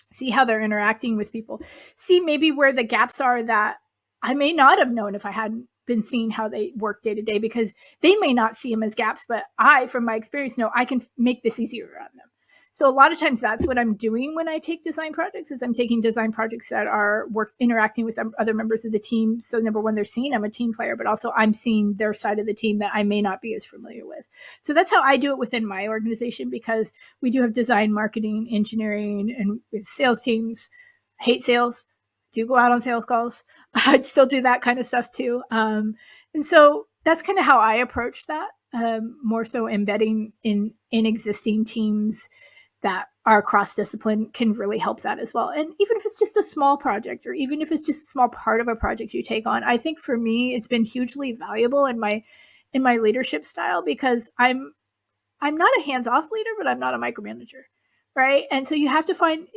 see how they're interacting with people, see maybe where the gaps are that I may not have known if I hadn't been seeing how they work day to day, because they may not see them as gaps, but I, from my experience, know I can make this easier on them. So a lot of times that's what I'm doing when I take design projects, is I'm taking design projects that are interacting with other members of the team. So number one, they're seeing I'm a team player, but also I'm seeing their side of the team that I may not be as familiar with. So that's how I do it within my organization, because we do have design, marketing, engineering, and we have sales teams. I hate sales. Do go out on sales calls. I'd still do that kind of stuff too. And so that's kind of how I approach that, more so embedding in existing teams that are cross-discipline can really help that as well. And even if it's just a small project, or even if it's just a small part of a project you take on, I think for me, it's been hugely valuable in my leadership style, because I'm not a hands-off leader, but I'm not a micromanager, right? And so you have to find,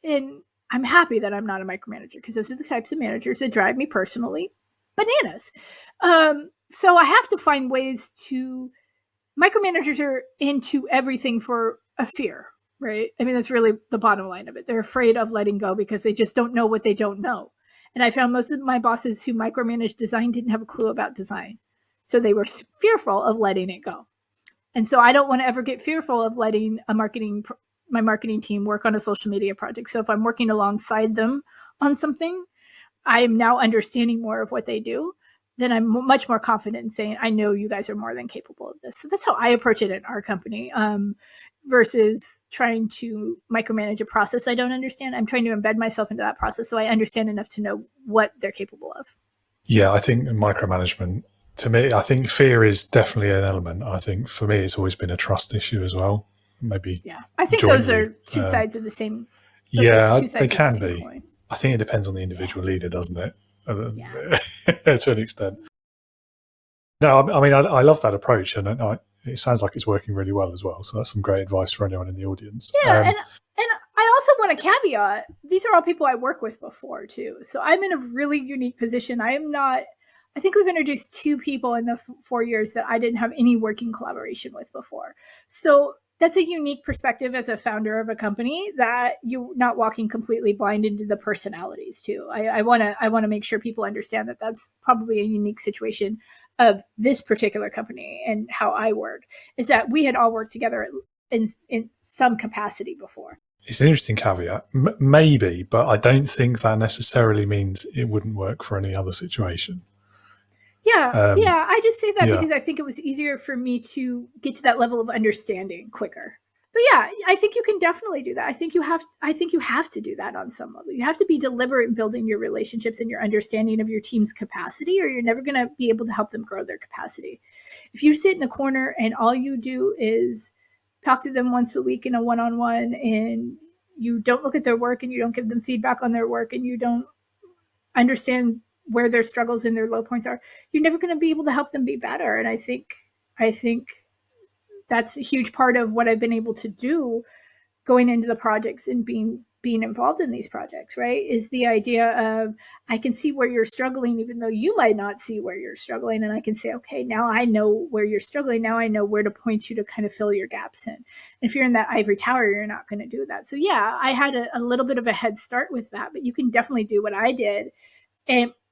and I'm happy that I'm not a micromanager, because those are the types of managers that drive me personally bananas. So I have to find ways to, micromanagers are into everything for a fear, right? I mean, that's really the bottom line of it. They're afraid of letting go because they just don't know what they don't know. And I found most of my bosses who micromanaged design didn't have a clue about design. So they were fearful of letting it go. And so I don't want to ever get fearful of letting my marketing team work on a social media project. So if I'm working alongside them on something, I am now understanding more of what they do. Then I'm much more confident in saying, I know you guys are more than capable of this. So that's how I approach it in our company, versus trying to micromanage a process I don't understand. I'm trying to embed myself into that process so I understand enough to know what they're capable of. Yeah, I think micromanagement, to me, I think fear is definitely an element. I think for me, it's always been a trust issue as well. Maybe. Yeah, I think those are two sides of the same. Yeah, they can be. Coin. I think it depends on the individual leader, doesn't it? To an extent. No, I mean, I love that approach, and it sounds like it's working really well as well. So that's some great advice for anyone in the audience. Yeah, and I also want to caveat, these are all people I work with before too. So I'm in a really unique position. I think we've introduced 2 people in the 4 years that I didn't have any working collaboration with before. So that's a unique perspective as a founder of a company, that you're not walking completely blind into the personalities too. I want to make sure people understand that that's probably a unique situation of this particular company and how I work, is that we had all worked together in some capacity before. It's an interesting caveat, maybe, but I don't think that necessarily means it wouldn't work for any other situation. Yeah, I just say that because I think it was easier for me to get to that level of understanding quicker. But yeah, I think you can definitely do that. I think you have to do that on some level. You have to be deliberate in building your relationships and your understanding of your team's capacity, or you're never going to be able to help them grow their capacity. If you sit in a corner and all you do is talk to them once a week in a one-on-one, and you don't look at their work and you don't give them feedback on their work, and you don't understand where their struggles and their low points are, you're never going to be able to help them be better. And I think that's a huge part of what I've been able to do going into the projects and being involved in these projects, right? Is the idea of, I can see where you're struggling, even though you might not see where you're struggling. And I can say, okay, now I know where you're struggling. Now I know where to point you to kind of fill your gaps in. And if you're in that ivory tower, you're not going to do that. So yeah, I had a little bit of a head start with that, but you can definitely do what I did.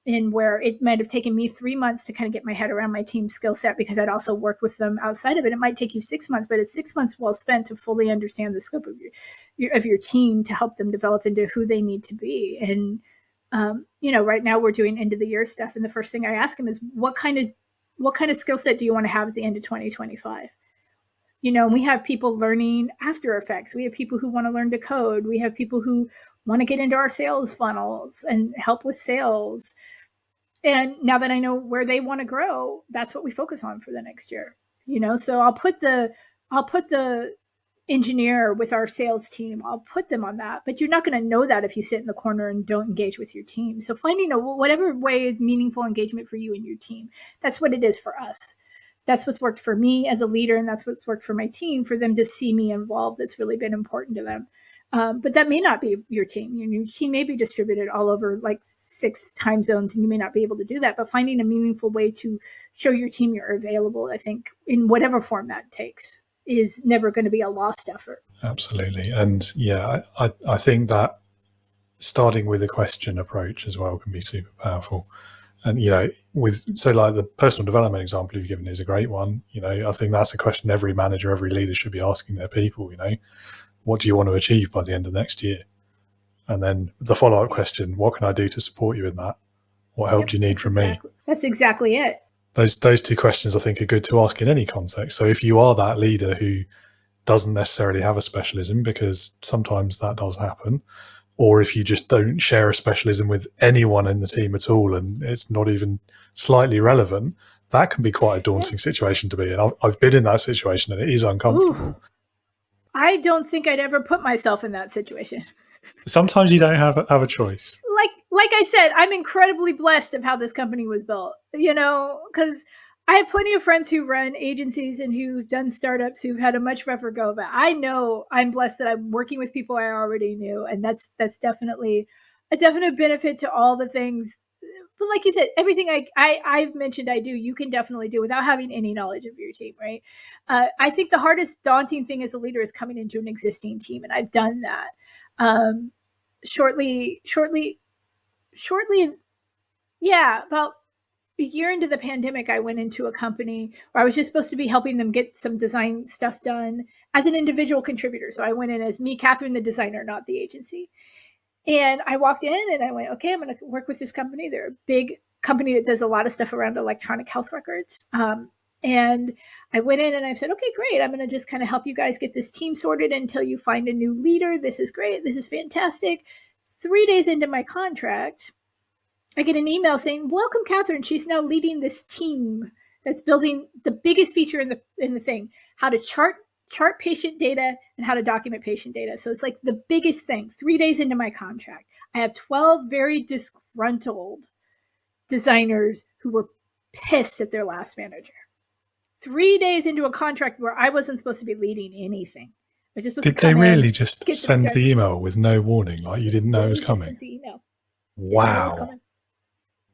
And where it might have taken me 3 months to kind of get my head around my team's skill set, because I'd also worked with them outside of it. It might take you 6 months, but it's 6 months well spent to fully understand the scope of your team, to help them develop into who they need to be. And, right now we're doing end of the year stuff. And the first thing I ask them is, what kind of skill set do you want to have at the end of 2025? We have people learning After Effects. We have people who want to learn to code. We have people who want to get into our sales funnels and help with sales. And now that I know where they want to grow, that's what we focus on for the next year. So I'll put the engineer with our sales team. I'll put them on that, but you're not going to know that if you sit in the corner and don't engage with your team. So finding whatever way is meaningful engagement for you and your team. That's what it is for us. That's what's worked for me as a leader, and that's what's worked for my team, for them to see me involved. That's really been important to them. But that may not be your team. Your team may be distributed all over like 6 time zones, and you may not be able to do that. But finding a meaningful way to show your team you're available, I think, in whatever form that takes, is never going to be a lost effort. Absolutely. And yeah, I think that starting with a question approach as well can be super powerful. And, like the personal development example you've given is a great one. I think that's a question every manager, every leader should be asking their people, what do you want to achieve by the end of next year? And then the follow-up question, what can I do to support you in that? What help do you need from me? That's exactly it. Those 2 questions I think are good to ask in any context. So if you are that leader who doesn't necessarily have a specialism, because sometimes that does happen, or if you just don't share a specialism with anyone in the team at all and it's not even slightly relevant, that can be quite a daunting situation to be in. I've been in that situation and it is uncomfortable. Ooh, I don't think I'd ever put myself in that situation. Sometimes you don't have a choice. Like I said, I'm incredibly blessed of how this company was built, because I have plenty of friends who run agencies and who've done startups who've had a much rougher go of it. I know I'm blessed that I'm working with people I already knew. And that's definitely a definite benefit to all the things. But like you said, everything I've mentioned I do, you can definitely do without having any knowledge of your team, right? I think the hardest daunting thing as a leader is coming into an existing team. And I've done that. About a year into the pandemic, I went into a company where I was just supposed to be helping them get some design stuff done as an individual contributor. So I went in as me, Catherine, the designer, not the agency. And I walked in and I went, okay, I'm going to work with this company. They're a big company that does a lot of stuff around electronic health records. And I went in and I said, okay, great. I'm going to just kind of help you guys get this team sorted until you find a new leader. This is great. This is fantastic. 3 days into my contract, I get an email saying, welcome, Catherine. She's now leading this team that's building the biggest feature in the thing, how to chart patient data and how to document patient data. So it's like the biggest thing. 3 days into my contract, I have 12 very disgruntled designers who were pissed at their last manager. 3 days into a contract where I wasn't supposed to be leading anything. I was just supposed Did to they really just send the email with no warning? Like you didn't know it was coming? Sent the email. Wow.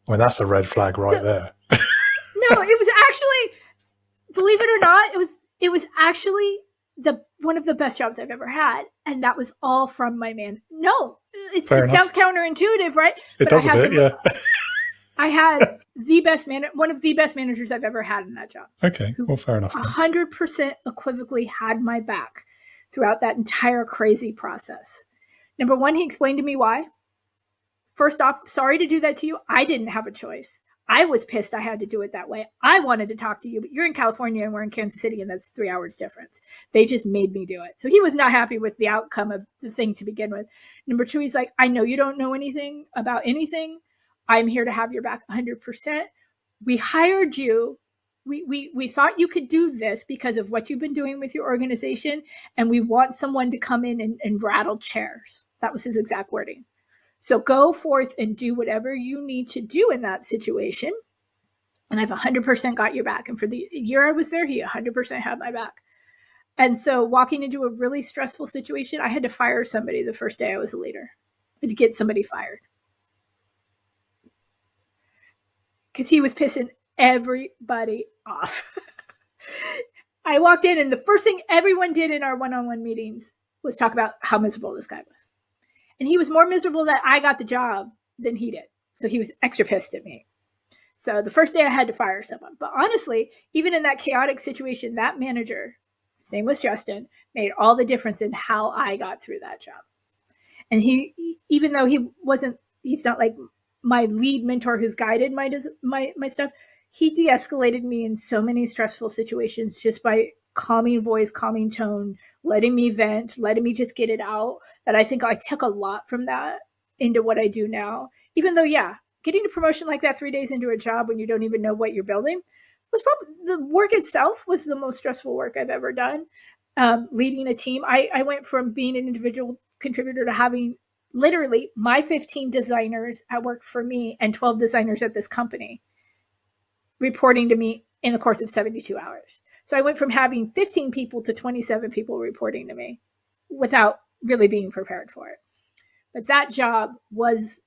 Well, that's a red flag right there. No, it was actually, believe it or not, it was actually one of the best jobs I've ever had. And that was all from my man. No, it sounds counterintuitive, right? It does a bit, yeah. I had one of the best managers I've ever had in that job. Okay, well, fair enough. 100% equivocally had my back throughout that entire crazy process. Number one, he explained to me why. First off, sorry to do that to you. I didn't have a choice. I was pissed I had to do it that way. I wanted to talk to you, but you're in California and we're in Kansas City, and that's 3 hours difference. They just made me do it. So he was not happy with the outcome of the thing to begin with. Number two, he's like, I know you don't know anything about anything. I'm here to have your back 100%. We hired you. We thought you could do this because of what you've been doing with your organization, and we want someone to come in and rattle chairs. That was his exact wording. So go forth and do whatever you need to do in that situation. And I've 100% got your back. And for the year I was there, he 100% had my back. And so walking into a really stressful situation, I had to fire somebody the first day I was a leader. I had to get somebody fired. Because he was pissing everybody off. I walked in and the first thing everyone did in our one-on-one meetings was talk about how miserable this guy was. And he was more miserable that I got the job than he did. So he was extra pissed at me. So the first day I had to fire someone. But honestly, even in that chaotic situation, that manager, his name was Justin, made all the difference in how I got through that job. And he, even though he's not like my lead mentor who's guided my stuff, he de-escalated me in so many stressful situations just by calming voice, calming tone, letting me vent, letting me just get it out, that I think I took a lot from that into what I do now. Even though, yeah, getting a promotion like that 3 days into a job when you don't even know what you're building was probably, the work itself was the most stressful work I've ever done. Leading a team, I went from being an individual contributor to having literally my 15 designers at work for me and 12 designers at this company reporting to me in the course of 72 hours. So I went from having 15 people to 27 people reporting to me without really being prepared for it. But that job was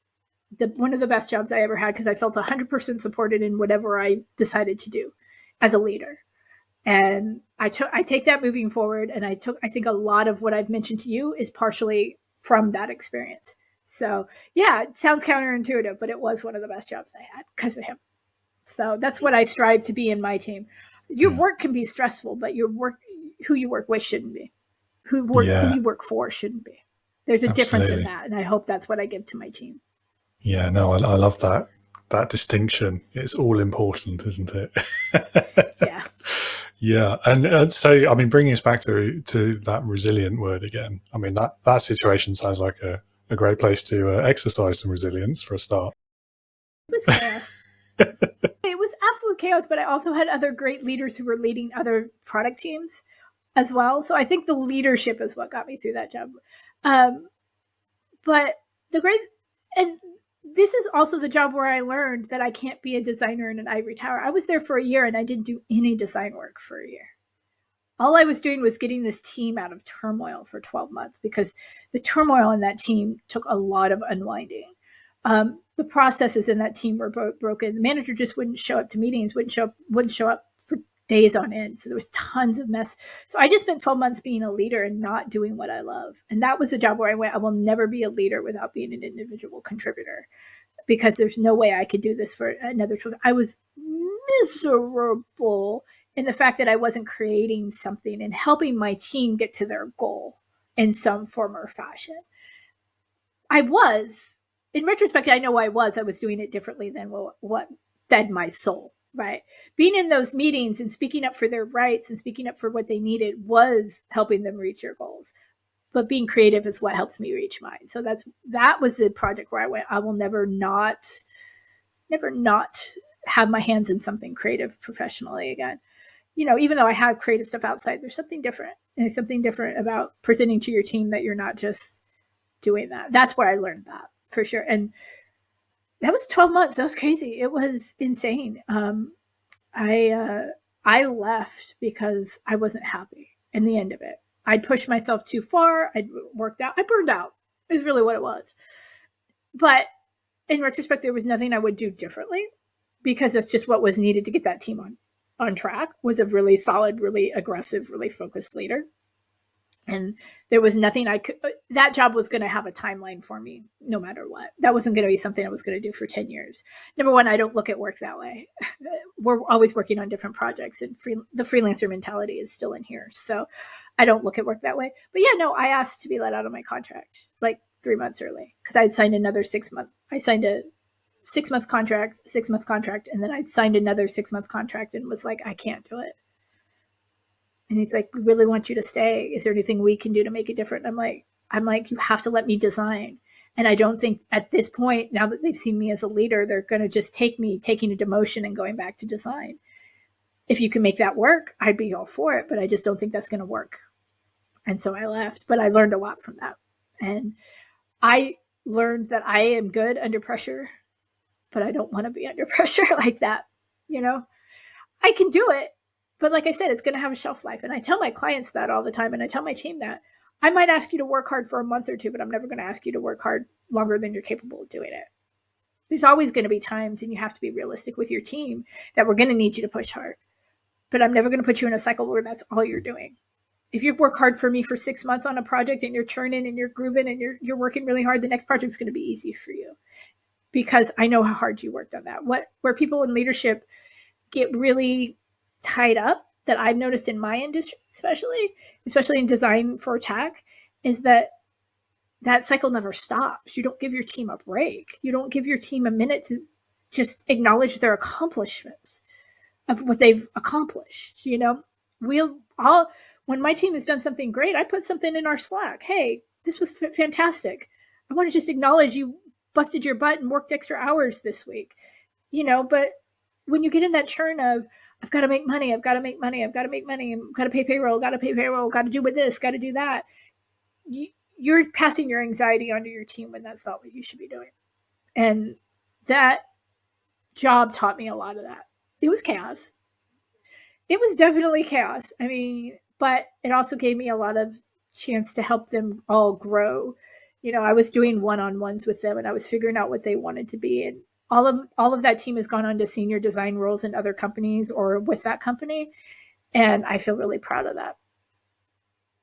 one of the best jobs I ever had because I felt 100% supported in whatever I decided to do as a leader. And I take that moving forward. And I think a lot of what I've mentioned to you is partially from that experience. So yeah, it sounds counterintuitive, but it was one of the best jobs I had because of him. So that's what I strive to be in my team. Your work can be stressful, but who you work with shouldn't be. Who you work for shouldn't be. There's a difference in that. And I hope that's what I give to my team. Yeah, no, I love that distinction. It's all important, isn't it? Yeah. Yeah. And so, I mean, bringing us back to that resilient word again, I mean, that situation sounds like a great place to exercise some resilience for a start. It was chaos. It was absolute chaos, but I also had other great leaders who were leading other product teams as well. So I think the leadership is what got me through that job. But and this is also the job where I learned that I can't be a designer in an ivory tower. I was there for a year and I didn't do any design work for a year. All I was doing was getting this team out of turmoil for 12 months because the turmoil in that team took a lot of unwinding. The processes in that team were broken. The manager just wouldn't show up to meetings, wouldn't show up for days on end. So there was tons of mess. So I just spent 12 months being a leader and not doing what I love. And that was a job where I will never be a leader without being an individual contributor because there's no way I could do this for another 12. I was miserable in the fact that I wasn't creating something and helping my team get to their goal in some form or fashion. I was. In retrospect, I know I was doing it differently than what fed my soul, right? Being in those meetings and speaking up for their rights and speaking up for what they needed was helping them reach their goals. But being creative is what helps me reach mine. So that was the project where I went, I will never not have my hands in something creative professionally again. You know, even though I have creative stuff outside, there's something different. And there's something different about presenting to your team that you're not just doing that. That's where I learned that. For sure. And that was 12 months. That was crazy. It was insane. I left because I wasn't happy in the end of it. I'd pushed myself too far. I'd worked out. I burned out is really what it was. But in retrospect, there was nothing I would do differently because that's just what was needed to get that team on track, was a really solid, really aggressive, really focused leader. And there was nothing that job was going to have a timeline for me no matter what. That wasn't going to be something I was going to do for 10 years. Number one, I don't look at work that way. We're always working on different projects and the freelancer mentality is still in here. So I don't look at work that way. But yeah, no, I asked to be let out of my contract like 3 months early because I'd signed another 6 month. I signed a 6 month contract, and then I'd signed another 6 month contract and was like, I can't do it. And he's like, we really want you to stay. Is there anything we can do to make it different? I'm like, you have to let me design. And I don't think at this point, now that they've seen me as a leader, they're going to just take me taking a demotion and going back to design. If you can make that work, I'd be all for it, but I just don't think that's going to work. And so I left, but I learned a lot from that. And I learned that I am good under pressure, but I don't want to be under pressure like that. I can do it, but like I said, it's going to have a shelf life. And I tell my clients that all the time. And I tell my team that I might ask you to work hard for a month or two, but I'm never going to ask you to work hard longer than you're capable of doing it. There's always going to be times, and you have to be realistic with your team, that we're going to need you to push hard. But I'm never going to put you in a cycle where that's all you're doing. If you work hard for me for 6 months on a project and you're churning and you're grooving and you're working really hard, the next project's going to be easy for you because I know how hard you worked on that. Where people in leadership get really tied up, that I've noticed in my industry, especially in design for tech, is that cycle never stops. You don't give your team a break. You don't give your team a minute to just acknowledge their accomplishments of what they've accomplished. When my team has done something great, I put something in our Slack. Hey, this was fantastic. I want to just acknowledge you busted your butt and worked extra hours this week. But when you get in that churn of, I've got to make money, I've got to make money, I've got to make money, I've got to pay payroll, got to do with this, got to do that, you're passing your anxiety onto your team when that's not what you should be doing. And that job taught me a lot of that. It was chaos. It was definitely chaos. But it also gave me a lot of chance to help them all grow. I was doing one-on-ones with them, and I was figuring out what they wanted to be. And all of that team has gone on to senior design roles in other companies or with that company. And I feel really proud of that.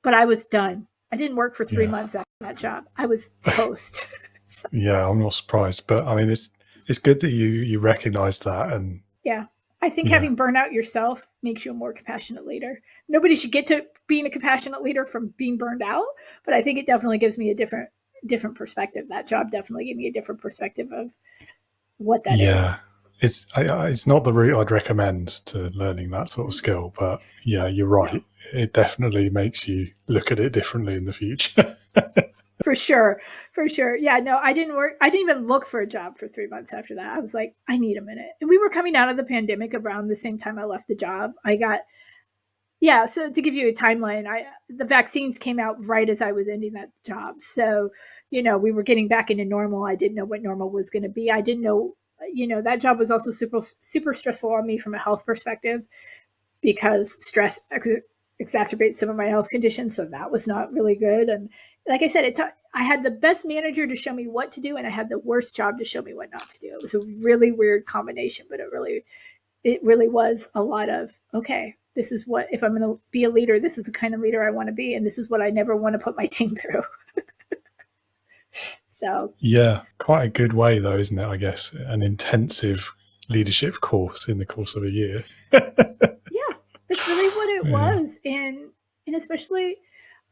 But I was done. I didn't work for 3 months after that job. I was toast. So. Yeah, I'm not surprised. But it's good that you recognize that. And yeah, I think having burnout yourself makes you a more compassionate leader. Nobody should get to being a compassionate leader from being burned out, but I think it definitely gives me a different perspective. That job definitely gave me a different perspective of what that is. It's not the route I'd recommend to learning that sort of skill, but yeah, you're right. No. It definitely makes you look at it differently in the future. For sure. Yeah, no, I didn't even look for a job for 3 months after that. I was like, I need a minute. And we were coming out of the pandemic around the same time I left the job. So to give you a timeline, the vaccines came out right as I was ending that job. So, we were getting back into normal. I didn't know what normal was going to be. I didn't know, that job was also super, super stressful on me from a health perspective because stress exacerbates some of my health conditions. So that was not really good. And like I said, I had the best manager to show me what to do, and I had the worst job to show me what not to do. It was a really weird combination, but it really was a lot of, okay, this is what, if I'm going to be a leader, this is the kind of leader I want to be. And this is what I never want to put my team through. So. Yeah, quite a good way though, isn't it? I guess an intensive leadership course in the course of a year. Yeah, that's really what it was. And especially,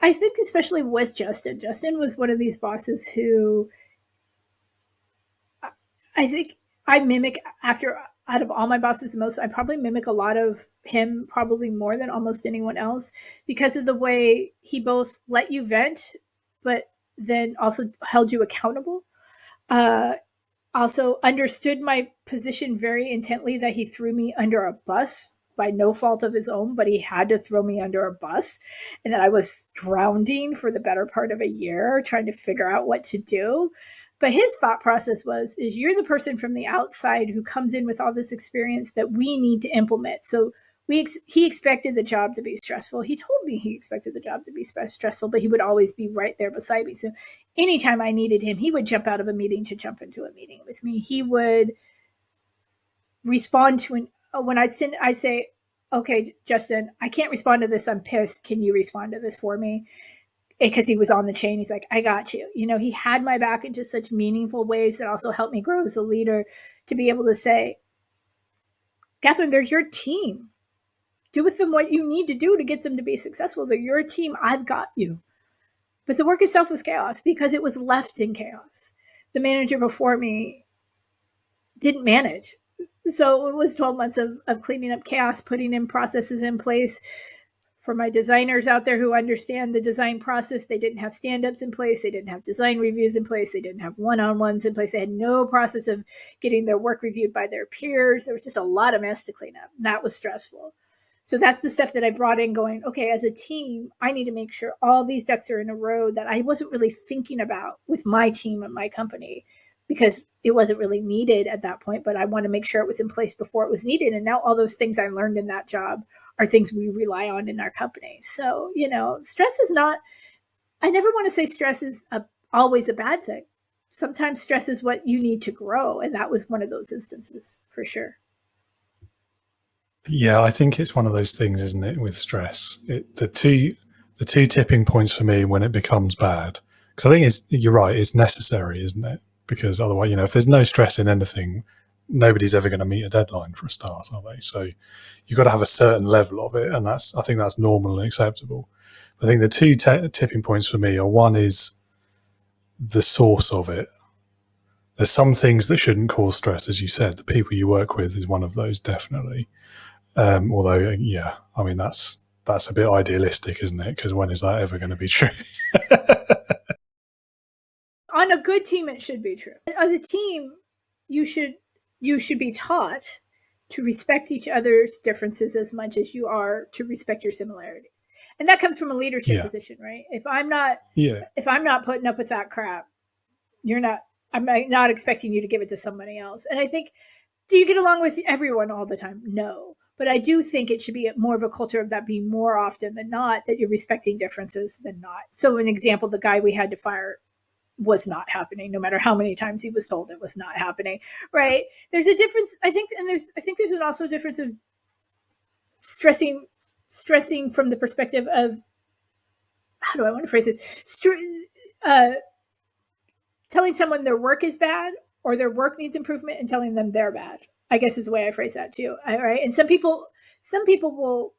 I think especially with Justin. Justin was one of these bosses who I think I mimic out of all my bosses the most. I probably mimic a lot of him, probably more than almost anyone else, because of the way he both let you vent, but then also held you accountable. Also understood my position very intently, that he threw me under a bus by no fault of his own, but he had to throw me under a bus, and that I was drowning for the better part of a year trying to figure out what to do. But his thought process is you're the person from the outside who comes in with all this experience that we need to implement. So he expected the job to be stressful. He told me he expected the job to be stressful, but he would always be right there beside me. So anytime I needed him, he would jump out of a meeting to jump into a meeting with me. He would respond to when I say, okay, Justin, I can't respond to this. I'm pissed. Can you respond to this for me? Because he was on the chain. He's like, I got you. He had my back in just such meaningful ways that also helped me grow as a leader, to be able to say, Catherine, they're your team. Do with them what you need to do to get them to be successful. They're your team. I've got you. But the work itself was chaos because it was left in chaos. The manager before me didn't manage. So it was 12 months of cleaning up chaos, putting in processes in place. For my designers out there who understand the design process, they didn't have stand-ups in place. They didn't have design reviews in place. They didn't have one-on-ones in place. They had no process of getting their work reviewed by their peers. There was just a lot of mess to clean up. That was stressful. So that's the stuff that I brought in going, okay, as a team, I need to make sure all these ducks are in a row that I wasn't really thinking about with my team and my company because it wasn't really needed at that point, but I want to make sure it was in place before it was needed. And now all those things I learned in that job are things we rely on in our company. So, stress is not, I never want to say stress is always a bad thing. Sometimes stress is what you need to grow. And that was one of those instances for sure. Yeah, I think it's one of those things, isn't it, with stress? The two tipping points for me when it becomes bad, because I think you're right, it's necessary, isn't it? Because otherwise, if there's no stress in anything, nobody's ever going to meet a deadline for a start, are they? So you've got to have a certain level of it, and I think that's normal and acceptable. I think the two tipping points for me are, one is the source of it. There's some things that shouldn't cause stress, as you said. The people you work with is one of those, definitely. Although, yeah, I mean, that's a bit idealistic, isn't it? Because when is that ever going to be true? On a good team, it should be true. As a team, you should be taught to respect each other's differences as much as you are to respect your similarities. And that comes from a leadership position, right? If I'm not putting up with that crap, I'm not expecting you to give it to somebody else. And I think, do you get along with everyone all the time? No. But I do think it should be more of a culture of that being more often than not, that you're respecting differences than not. So an example, the guy we had to fire was not happening, no matter how many times he was told it was not happening, right? There's a difference, I think, and there's also a difference of stressing from the perspective of, how do I want to phrase this? Telling someone their work is bad or their work needs improvement and telling them they're bad, I guess is the way I phrase that too. Right. And some people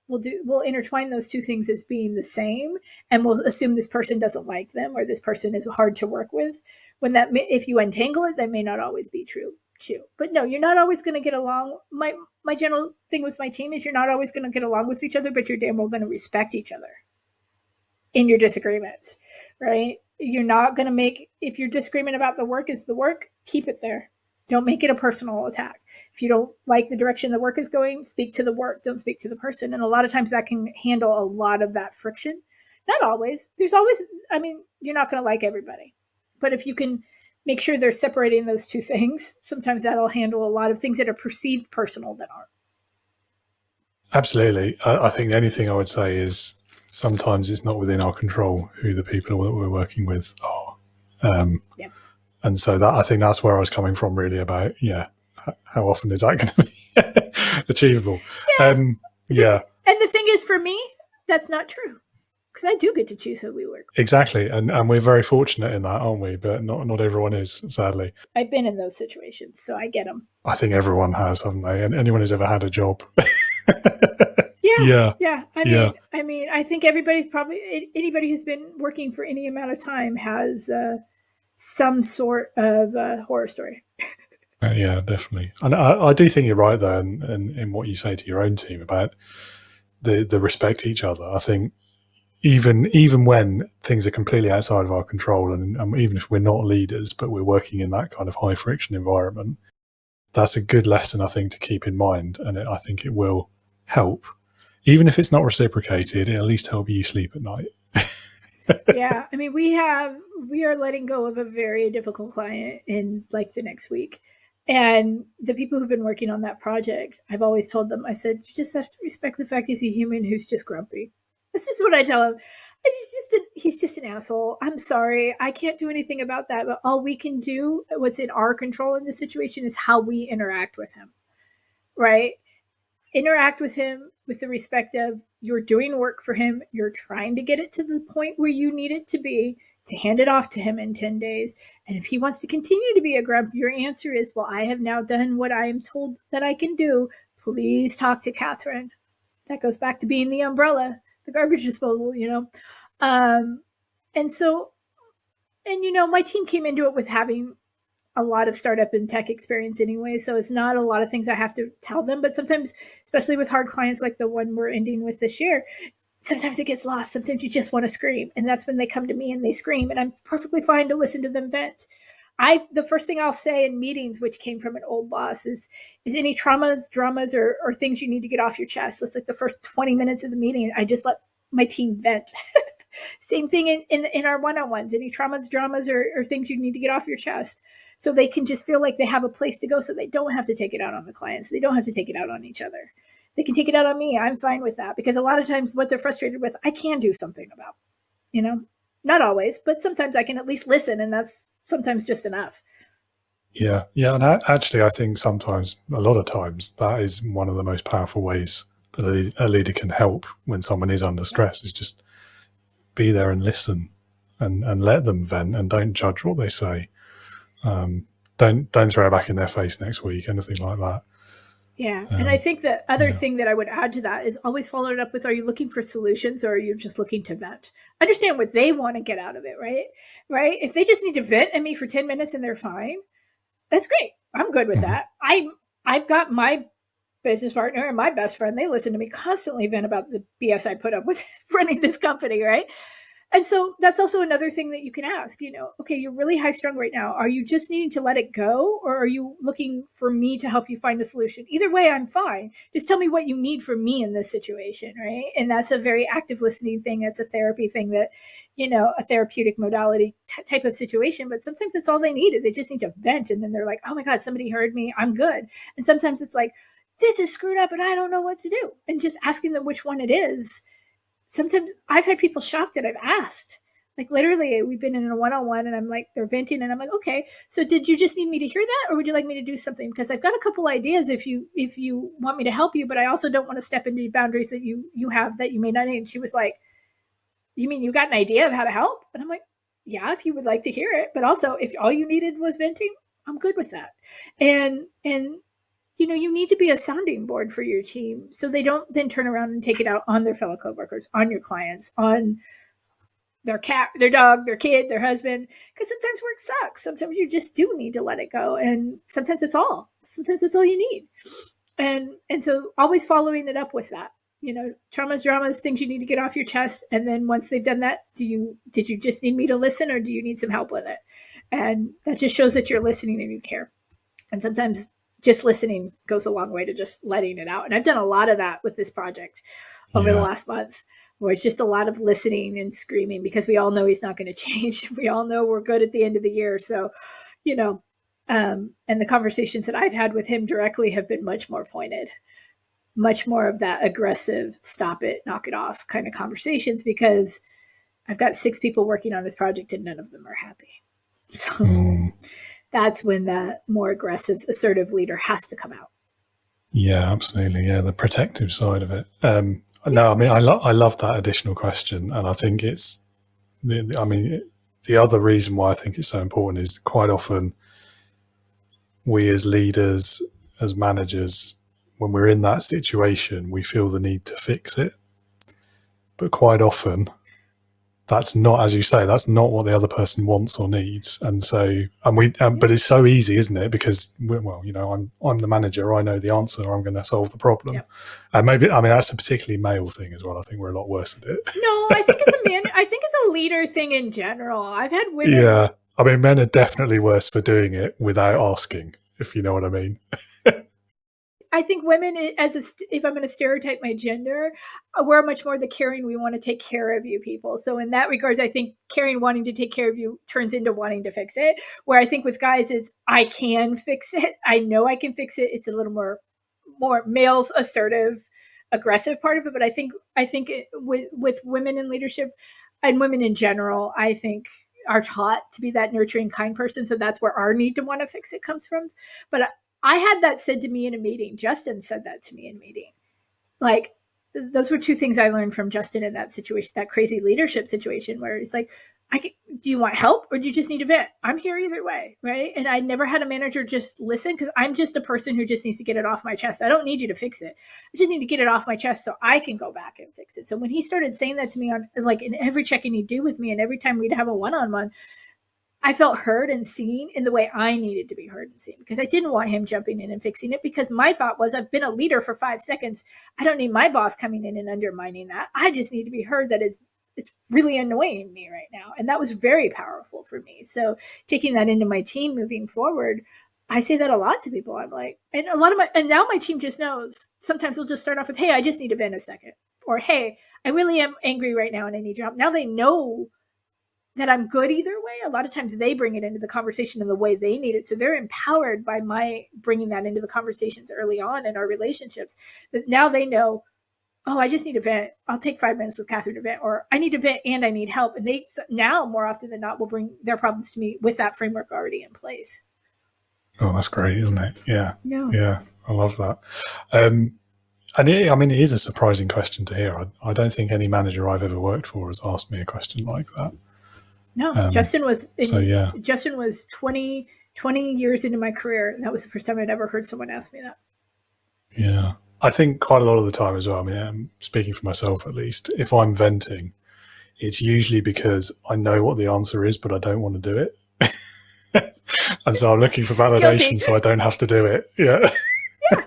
will intertwine those two things as being the same and will assume this person doesn't like them or this person is hard to work with, when if you untangle it, that may not always be true too. But no, you're not always going to get along. My general thing with my team is you're not always going to get along with each other, but you're damn well going to respect each other in your disagreements, right? You're not going to if your disagreement about the work is the work, keep it there. Don't make it a personal attack. If you don't like the direction the work is going, speak to the work. Don't speak to the person. And a lot of times that can handle a lot of that friction. Not always. You're not going to like everybody. But if you can make sure they're separating those two things, sometimes that'll handle a lot of things that are perceived personal that aren't. Absolutely. I think the only thing I would say is sometimes it's not within our control who the people that we're working with are. And so I think that's where I was coming from, really, about, how often is that going to be achievable? Yeah. And the thing is, for me, that's not true, because I do get to choose who we work with. Exactly. And we're very fortunate in that, aren't we? But not everyone is, sadly. I've been in those situations, so I get them. I think everyone has, haven't they? And anyone who's ever had a job. Yeah. I think anybody who's been working for any amount of time has some sort of horror story. Yeah, definitely. And I do think you're right, though, in what you say to your own team about the respect each other. I think even when things are completely outside of our control, and even if we're not leaders, but we're working in that kind of high friction environment, that's a good lesson, I think, to keep in mind. And I think it will help. Even if it's not reciprocated, it'll at least help you sleep at night. Yeah. We are letting go of a very difficult client in the next week. And the people who've been working on that project, I've always told them, I said, you just have to respect the fact he's a human who's just grumpy. That's just what I tell him. He's just an asshole. I'm sorry. I can't do anything about that. But all we can do, what's in our control in this situation, is how we interact with him, right? Interact with him with the respect of, you're doing work for him. You're trying to get it to the point where you need it to be to hand it off to him in 10 days. And if he wants to continue to be a grump, your answer is, well, I have now done what I am told that I can do. Please talk to Catherine. That goes back to being the umbrella, the garbage disposal, my team came into it with having a lot of startup and tech experience anyway. So it's not a lot of things I have to tell them, but sometimes, especially with hard clients like the one we're ending with this year, sometimes it gets lost. Sometimes you just want to scream. And that's when they come to me and they scream, and I'm perfectly fine to listen to them vent. the first thing I'll say in meetings, which came from an old boss, is any traumas, dramas, or things you need to get off your chest. That's like the first 20 minutes of the meeting. I just let my team vent. Same thing in our one-on-ones, any traumas, dramas, or things you need to get off your chest. So they can just feel like they have a place to go, so they don't have to take it out on the clients. They don't have to take it out on each other. They can take it out on me. I'm fine with that, because a lot of times what they're frustrated with, I can do something about, not always, but sometimes I can at least listen, and that's sometimes just enough. Yeah. And actually, I think sometimes, a lot of times, that is one of the most powerful ways that a leader can help when someone is under stress, is just be there and listen and let them vent, and don't judge what they say. Don't throw it back in their face next week, anything like that. Yeah. And I think the other thing that I would add to that is always follow it up with, are you looking for solutions, or are you just looking to vent? Understand what they want to get out of it, right? Right. If they just need to vent at me for 10 minutes and they're fine, that's great. I'm good with that. I've got my business partner and my best friend. They listen to me constantly vent about the BS I put up with running this company, right? And so that's also another thing that you can ask, okay, you're really high strung right now. Are you just needing to let it go, or are you looking for me to help you find a solution? Either way, I'm fine. Just tell me what you need from me in this situation, right? And that's a very active listening thing. That's a therapy thing, that, a therapeutic modality type of situation. But sometimes that's all they need, is they just need to vent. And then they're like, oh my God, somebody heard me. I'm good. And sometimes it's like, this is screwed up and I don't know what to do. And just asking them which one it is. Sometimes I've had people shocked that I've asked. Like, literally, we've been in a one-on-one and I'm like, they're venting and I'm like, okay, so did you just need me to hear that, or would you like me to do something? Because I've got a couple ideas if you want me to help you, but I also don't want to step into boundaries that you have that you may not need. And she was like, you mean you got an idea of how to help? And I'm like, yeah, if you would like to hear it. But also, if all you needed was venting, I'm good with that. And you need to be a sounding board for your team, so they don't then turn around and take it out on their fellow coworkers, on your clients, on their cat, their dog, their kid, their husband. Because sometimes work sucks. Sometimes you just do need to let it go. And sometimes it's all you need. And so always following it up with that, traumas, dramas, things you need to get off your chest. And then once they've done that, did you just need me to listen, or do you need some help with it? And that just shows that you're listening and you care. And sometimes just listening goes a long way to just letting it out. And I've done a lot of that with this project over the last month, where it's just a lot of listening and screaming, because we all know he's not going to change. We all know we're good at the end of the year. So, and the conversations that I've had with him directly have been much more pointed, much more of that aggressive, stop it, knock it off kind of conversations, because I've got 6 people working on this project and none of them are happy. So that's when that more aggressive, assertive leader has to come out. Yeah, absolutely. Yeah, the protective side of it. No, I mean, I love that additional question, and I think it's, the other reason why I think it's so important is quite often we as leaders, as managers, when we're in that situation, we feel the need to fix it, but quite often that's not, as you say, that's not what the other person wants or needs. And so, but it's so easy, isn't it? Because, I'm the manager, I know the answer, I'm going to solve the problem. Yep. And that's a particularly male thing as well. I think we're a lot worse at it. No, I think it's a leader thing in general. I've had women. Yeah. Men are definitely worse for doing it without asking, if you know what I mean. I think women, if I'm going to stereotype my gender, we're much more the caring, we want to take care of you people. So in that regards, I think caring, wanting to take care of you turns into wanting to fix it. Where I think with guys, it's, I can fix it. I know I can fix it. It's a little more males, assertive, aggressive part of it. But I think with women in leadership and women in general, I think are taught to be that nurturing, kind person. So that's where our need to want to fix it comes from. But I had that said to me in a meeting. Justin said that to me in a meeting. Like, those were 2 things I learned from Justin in that situation, that crazy leadership situation, where it's like, do you want help, or do you just need to vent? I'm here either way, right? And I never had a manager just listen, because I'm just a person who just needs to get it off my chest. I don't need you to fix it. I just need to get it off my chest so I can go back and fix it. So when he started saying that to me on, like, in every check-in he'd do with me, and every time we'd have a one-on-one, I felt heard and seen in the way I needed to be heard and seen, because I didn't want him jumping in and fixing it, because my thought was, I've been a leader for 5 seconds. I don't need my boss coming in and undermining that. I just need to be heard that it's really annoying me right now. And that was very powerful for me. So taking that into my team moving forward, I say that a lot to people. I'm like, and now my team just knows. Sometimes they'll just start off with, hey, I just need to vent a second. Or, hey, I really am angry right now and I need your help. Now they know that I'm good either way. A lot of times they bring it into the conversation in the way they need it. So they're empowered by my bringing that into the conversations early on in our relationships, that now they know, oh, I just need to vent. I'll take 5 minutes with Catherine to vent, or I need to vent and I need help. And they now more often than not will bring their problems to me with that framework already in place. Oh, that's great, isn't it? Yeah. No. Yeah. I love that. And it is a surprising question to hear. I don't think any manager I've ever worked for has asked me a question like that. No, Justin was 20 years into my career. And that was the first time I'd ever heard someone ask me that. Yeah. I think quite a lot of the time as well, I mean, I'm speaking for myself at least, if I'm venting, it's usually because I know what the answer is, but I don't want to do it. And so I'm looking for validation so I don't have to do it. Yeah. Yeah.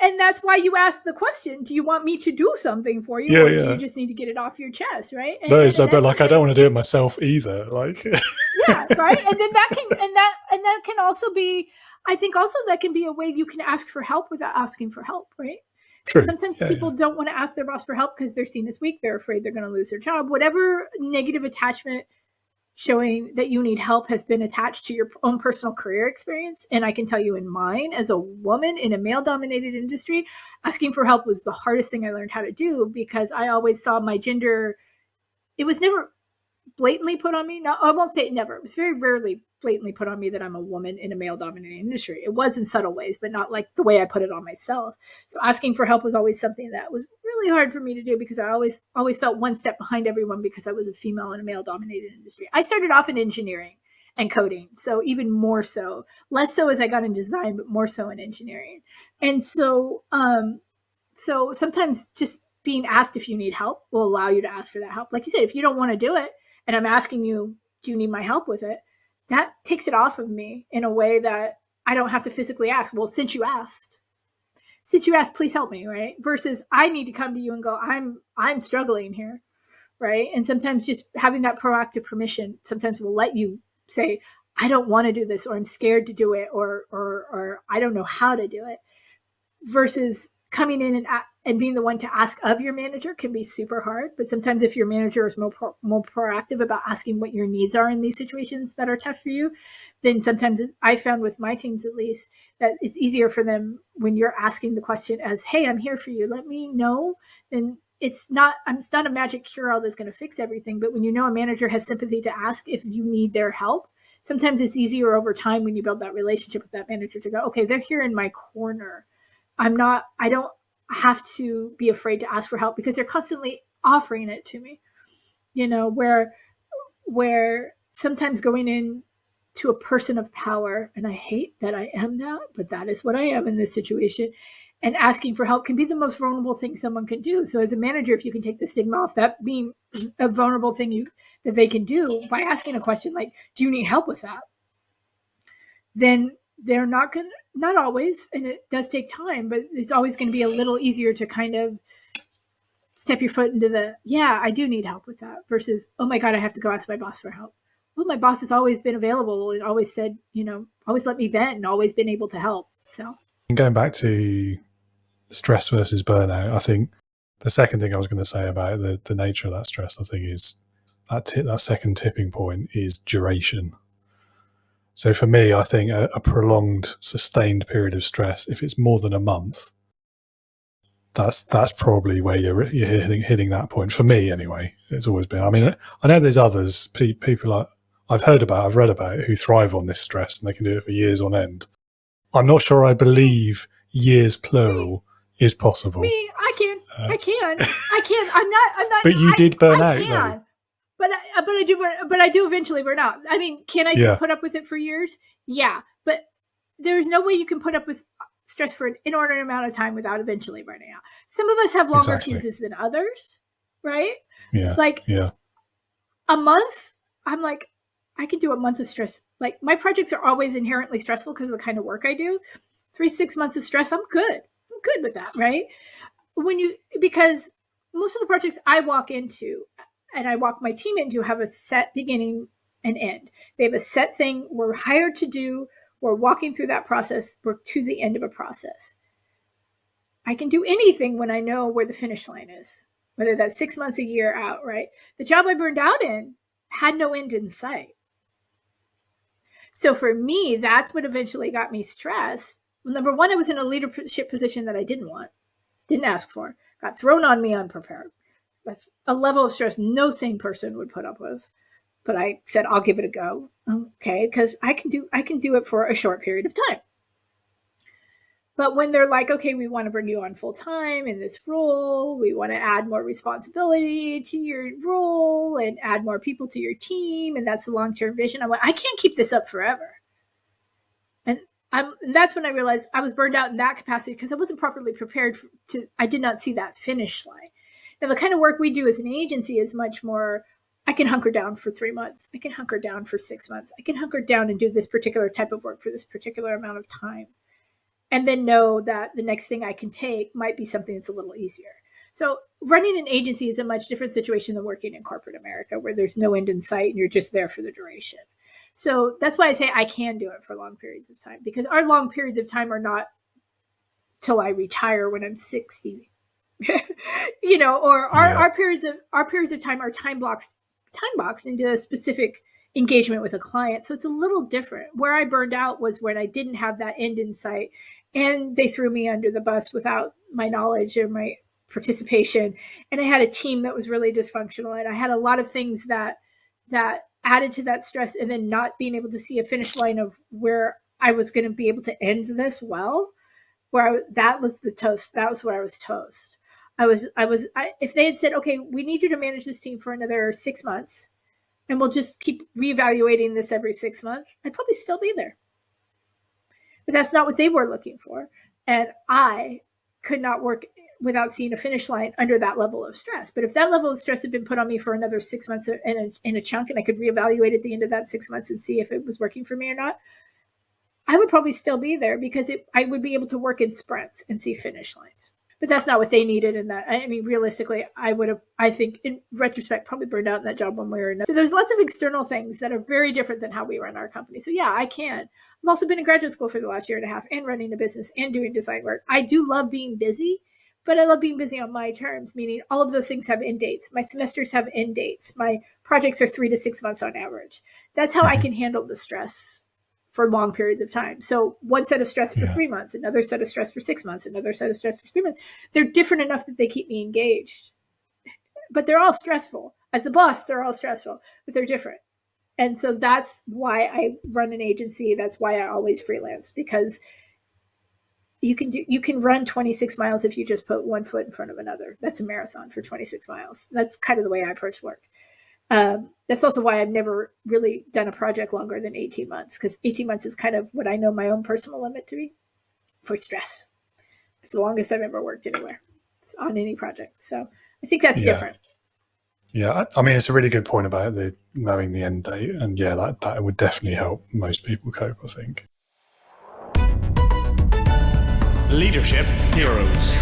And that's why you asked the question, do you want me to do something for you? Yeah, or do you just need to get it off your chest, right? But like I don't want to do it myself either. Like yeah, right? And then that can also be, I think also that can be a way you can ask for help without asking for help, right? True. Sometimes people don't want to ask their boss for help because they're seen as weak, they're afraid they're going to lose their job. Whatever negative attachment showing that you need help has been attached to your own personal career experience. And I can tell you in mine, as a woman in a male-dominated industry, asking for help was the hardest thing I learned how to do, because I always saw my gender. It was never blatantly put on me. No, I won't say it never. It was very rarely blatantly put on me that I'm a woman in a male-dominated industry. It was in subtle ways, but not like the way I put it on myself. So asking for help was always something that was really hard for me to do, because I always felt one step behind everyone because I was a female in a male-dominated industry. I started off in engineering and coding, so even more so. Less so as I got into design, but more so in engineering. And so sometimes just being asked if you need help will allow you to ask for that help. Like you said, if you don't want to do it and I'm asking you, do you need my help with it? That takes it off of me in a way that I don't have to physically ask. Well, since you asked, please help me, right? Versus I need to come to you and go, I'm struggling here, right? And sometimes just having that proactive permission sometimes will let you say, I don't want to do this, or I'm scared to do it, or I don't know how to do it. Versus coming in and being the one to ask of your manager can be super hard. But sometimes if your manager is more proactive about asking what your needs are in these situations that are tough for you, then sometimes I found with my teams, at least, that it's easier for them when you're asking the question as, hey, I'm here for you, let me know. And it's not a magic cure-all that's going to fix everything. But when you know a manager has sympathy to ask if you need their help, sometimes it's easier over time when you build that relationship with that manager to go, okay, they're here in my corner. I don't have to be afraid to ask for help because they're constantly offering it to me, where sometimes going in to a person of power, and I hate that I am that, but that is what I am in this situation, and asking for help can be the most vulnerable thing someone can do. So as a manager, if you can take the stigma off that being a vulnerable thing that they can do by asking a question like, do you need help with that? Then they're not always, and it does take time, but it's always going to be a little easier to kind of step your foot into I do need help with that, versus, oh my God, I have to go ask my boss for help. Well, my boss has always been available and always said, always let me vent and always been able to help. So going back to stress versus burnout, I think the second thing I was going to say about the nature of that stress, I think, is that second tipping point is duration. So for me, I think a prolonged, sustained period of stress, if it's more than a month, that's probably where you're hitting that point. For me, anyway, it's always been. I mean, I know there's others, people I've read about who thrive on this stress and they can do it for years on end. I'm not sure I believe years plural is possible. Me, I can. I'm not. But you did burn out, though. But I do eventually burn out. I mean, can I put up with it for years? Yeah, but there's no way you can put up with stress for an inordinate amount of time without eventually burning out. Some of us have longer fuses than others, right? Yeah. A month, I'm like, I can do a month of stress. Like, my projects are always inherently stressful because of the kind of work I do. 3-6 months of stress, I'm good. I'm good with that, right? Because most of the projects I walk into and I walk my team into have a set beginning and end. They have a set thing we're hired to do. We're walking through that process. We're to the end of a process. I can do anything when I know where the finish line is, whether that's 6 months, a year out, right? The job I burned out in had no end in sight. So for me, that's what eventually got me stressed. Well, number one, I was in a leadership position that I didn't want, didn't ask for, got thrown on me unprepared. That's a level of stress no sane person would put up with. But I said, I'll give it a go. Okay, because I can do it for a short period of time. But when they're like, okay, we want to bring you on full time in this role, we want to add more responsibility to your role and add more people to your team, and that's the long-term vision. I went, I can't keep this up forever. And that's when I realized I was burned out in that capacity because I wasn't properly prepared I did not see that finish line. Now, the kind of work we do as an agency is much more, I can hunker down for 3 months. I can hunker down for 6 months. I can hunker down and do this particular type of work for this particular amount of time. And then know that the next thing I can take might be something that's a little easier. So running an agency is a much different situation than working in corporate America, where there's no end in sight and you're just there for the duration. So that's why I say I can do it for long periods of time, because our long periods of time are not till I retire when I'm 60, or our periods of time are time boxed into a specific engagement with a client. So it's a little different. Where I burned out was when I didn't have that end in sight and they threw me under the bus without my knowledge or my participation. And I had a team that was really dysfunctional. And I had a lot of things that added to that stress, and then not being able to see a finish line of where I was going to be able to end this well, that was the toast. That was where I was toast. If they had said, okay, we need you to manage this team for another 6 months, and we'll just keep reevaluating this every 6 months, I'd probably still be there. But that's not what they were looking for. And I could not work without seeing a finish line under that level of stress. But if that level of stress had been put on me for another 6 months in a chunk, and I could reevaluate at the end of that 6 months and see if it was working for me or not, I would probably still be there, because I would be able to work in sprints and see finish lines. But that's not what they needed. And realistically, I would have, I think in retrospect, probably burned out in that job one way or another. So there's lots of external things that are very different than how we run our company. So yeah, I can. I've also been in graduate school for the last year and a half and running a business and doing design work. I do love being busy, but I love being busy on my terms, meaning all of those things have end dates. My semesters have end dates. My projects are 3 to 6 months on average. That's how I can handle the stress for long periods of time. So one set of stress for 3 months, another set of stress for 6 months, another set of stress for 3 months. They're different enough that they keep me engaged, but they're all stressful. As a boss, they're all stressful, but they're different. And so that's why I run an agency. That's why I always freelance, because you can run 26 miles if you just put one foot in front of another. That's a marathon for 26 miles. That's kind of the way I approach work. That's also why I've never really done a project longer than 18 months, because 18 months is kind of what I know my own personal limit to be for stress. It's the longest I've ever worked anywhere. It's on any project. So I think that's different. Yeah, it's a really good point about knowing the end date. And that would definitely help most people cope, I think. Leadership Heroes.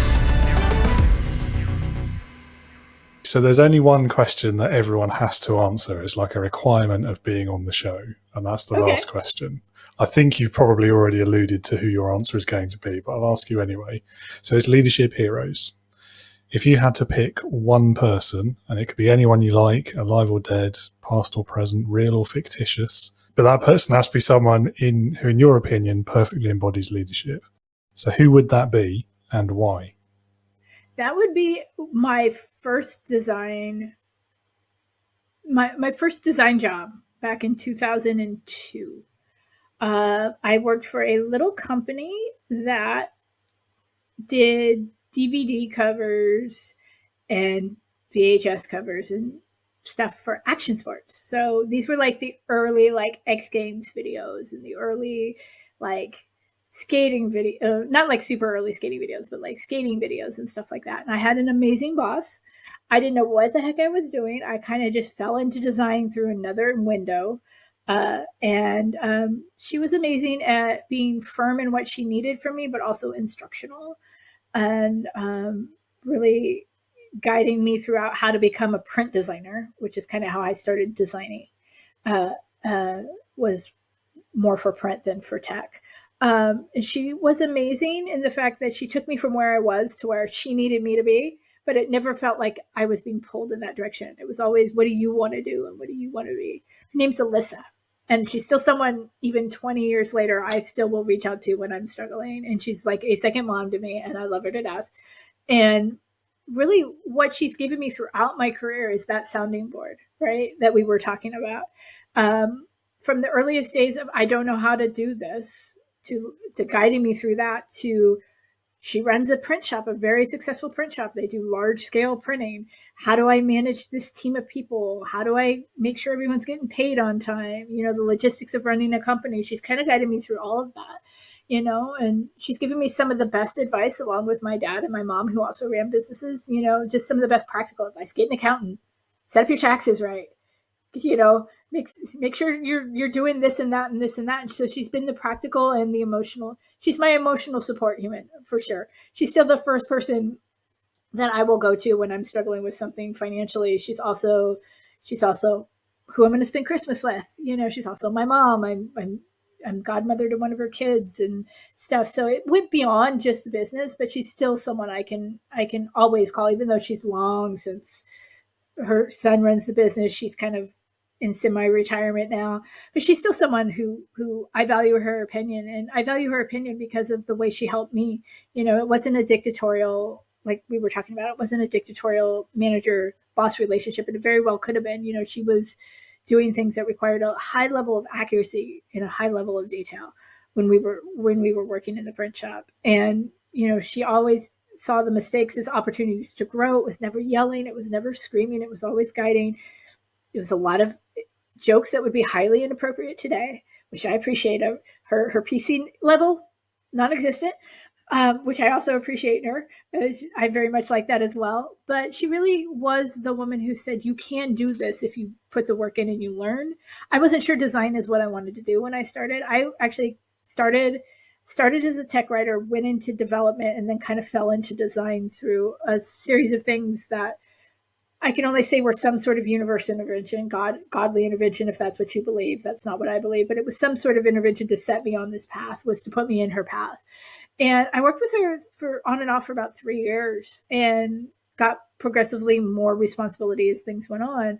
So there's only one question that everyone has to answer. It's like a requirement of being on the show. And that's the last question. I think you've probably already alluded to who your answer is going to be, but I'll ask you anyway. So it's leadership heroes. If you had to pick one person, and it could be anyone you like, alive or dead, past or present, real or fictitious, but that person has to be someone who, in your opinion, perfectly embodies leadership. So who would that be and why? That would be my first design, my first design job back in 2002. I worked for a little company that did DVD covers and VHS covers and stuff for action sports. So these were like the early X Games videos and the early skating video, not like super early skating videos, but like skating videos and stuff like that. And I had an amazing boss. I didn't know what the heck I was doing. I kind of just fell into design through another window. And she was amazing at being firm in what she needed from me, but also instructional. And really, guiding me throughout how to become a print designer, which is kind of how I started designing, uh, was more for print than for tech. And she was amazing in the fact that she took me from where I was to where she needed me to be, but it never felt like I was being pulled in that direction. It was always, what do you want to do? And what do you want to be? Her name's Alyssa. And she's still someone, even 20 years later, I still will reach out to when I'm struggling. And she's like a second mom to me, and I love her to death. And really what she's given me throughout my career is that sounding board, right? That we were talking about. From the earliest days of, I don't know how to do this, to guiding me through that, to she runs a print shop, a very successful print shop. They do large scale printing. How do I manage this team of people? How do I make sure everyone's getting paid on time? You know, the logistics of running a company. She's kind of guided me through all of that, you know, and she's given me some of the best advice, along with my dad and my mom, who also ran businesses, you know, just some of the best practical advice. Get an accountant, set up your taxes right. You know, make sure you're doing this and that and this and that. And so she's been the practical and the emotional. She's my emotional support human for sure. She's still the first person that I will go to when I'm struggling with something financially. She's also who I'm going to spend Christmas with. You know, she's also my mom. I'm godmother to one of her kids and stuff. So it went beyond just the business, but she's still someone I can always call, even though she's long since her son runs the business. She's kind of in semi-retirement now, but she's still someone who I value her opinion, and I value her opinion because of the way she helped me. You know, it wasn't a dictatorial, like we were talking about, it wasn't a dictatorial manager boss relationship, and it very well could have been. You know, she was doing things that required a high level of accuracy and a high level of detail when we were working in the print shop. And, you know, she always saw the mistakes as opportunities to grow. It was never yelling. It was never screaming. It was always guiding. It was a lot of jokes that would be highly inappropriate today, which I appreciate. Her PC level, non-existent, which I also appreciate in her. I very much like that as well. But she really was the woman who said, you can do this if you put the work in and you learn. I wasn't sure design is what I wanted to do when I started. I actually started as a tech writer, went into development, and then kind of fell into design through a series of things that I can only say were some sort of universe intervention, godly intervention, if that's what you believe. That's not what I believe, but it was some sort of intervention to set me on this path, was to put me in her path. And I worked with her for on and off for about 3 years and got progressively more responsibility as things went on.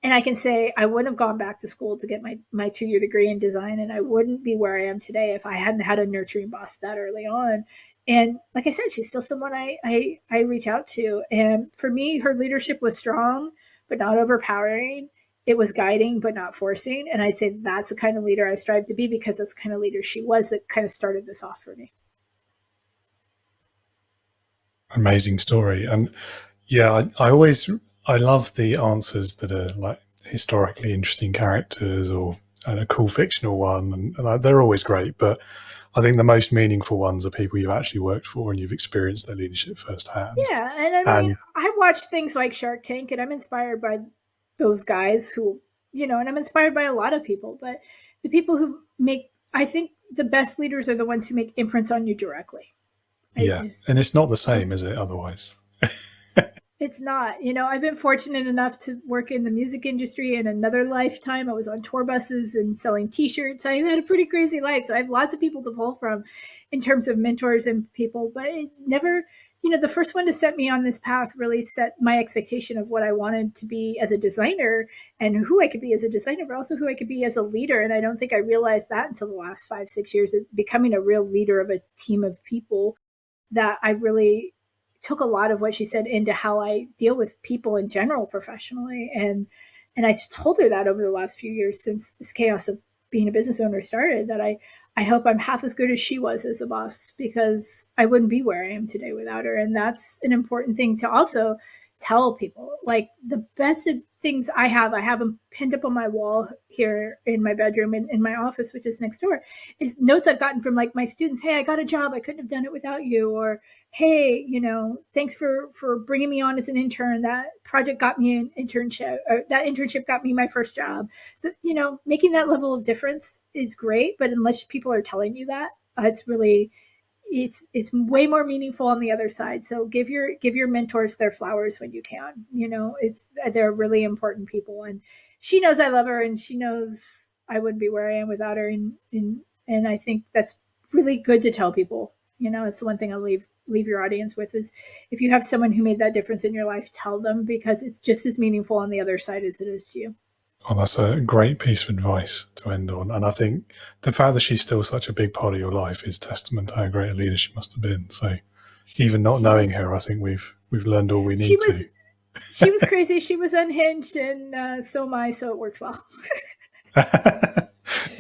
And I can say I wouldn't have gone back to school to get my 2-year degree in design, and I wouldn't be where I am today if I hadn't had a nurturing boss that early on. And like I said, she's still someone I reach out to. And for me, her leadership was strong, but not overpowering. It was guiding, but not forcing. And I'd say that's the kind of leader I strive to be, because that's the kind of leader she was that kind of started this off for me. Amazing story. And yeah, I love the answers that are like historically interesting characters or a cool fictional one. And they're always great, but I think the most meaningful ones are people you've actually worked for and you've experienced their leadership firsthand. Yeah. And I mean, I watch things like Shark Tank, and I'm inspired by those guys who, you know, and I'm inspired by a lot of people, but the people who I think the best leaders are the ones who make imprints on you directly. Yeah. And it's not the same, is it, otherwise? It's not. You know, I've been fortunate enough to work in the music industry in another lifetime. I was on tour buses and selling T-shirts. I had a pretty crazy life. So I have lots of people to pull from in terms of mentors and people. But it never, you know, the first one to set me on this path really set my expectation of what I wanted to be as a designer and who I could be as a designer, but also who I could be as a leader. And I don't think I realized that until the last 5-6 years, becoming a real leader of a team of people, that I really took a lot of what she said into how I deal with people in general professionally. And I told her that over the last few years since this chaos of being a business owner started, that I hope I'm half as good as she was as a boss, because I wouldn't be where I am today without her. And that's an important thing to also tell people. Like, the best of things I have them pinned up on my wall here in my bedroom in my office, which is next door, is notes I've gotten from like my students. Hey, I got a job. I couldn't have done it without you. Or, hey, you know, thanks for bringing me on as an intern. That project got me an internship, or that internship got me my first job. You know, making that level of difference is great. But unless people are telling you that, it's really, it's way more meaningful on the other side. So give your mentors their flowers when you can. They're really important people, and she knows I love her, and she knows I wouldn't be where I am without her. And I think that's really good to tell people. It's the one thing I'll leave your audience with is if you have someone who made that difference in your life, tell them, because it's just as meaningful on the other side as it is to you. Oh, that's a great piece of advice to end on. And I think the fact that she's still such a big part of your life is testament to how great a leader she must have been. So even not knowing her, I think we've learned all we need to. She was crazy. She was unhinged, and so am I, so it worked well.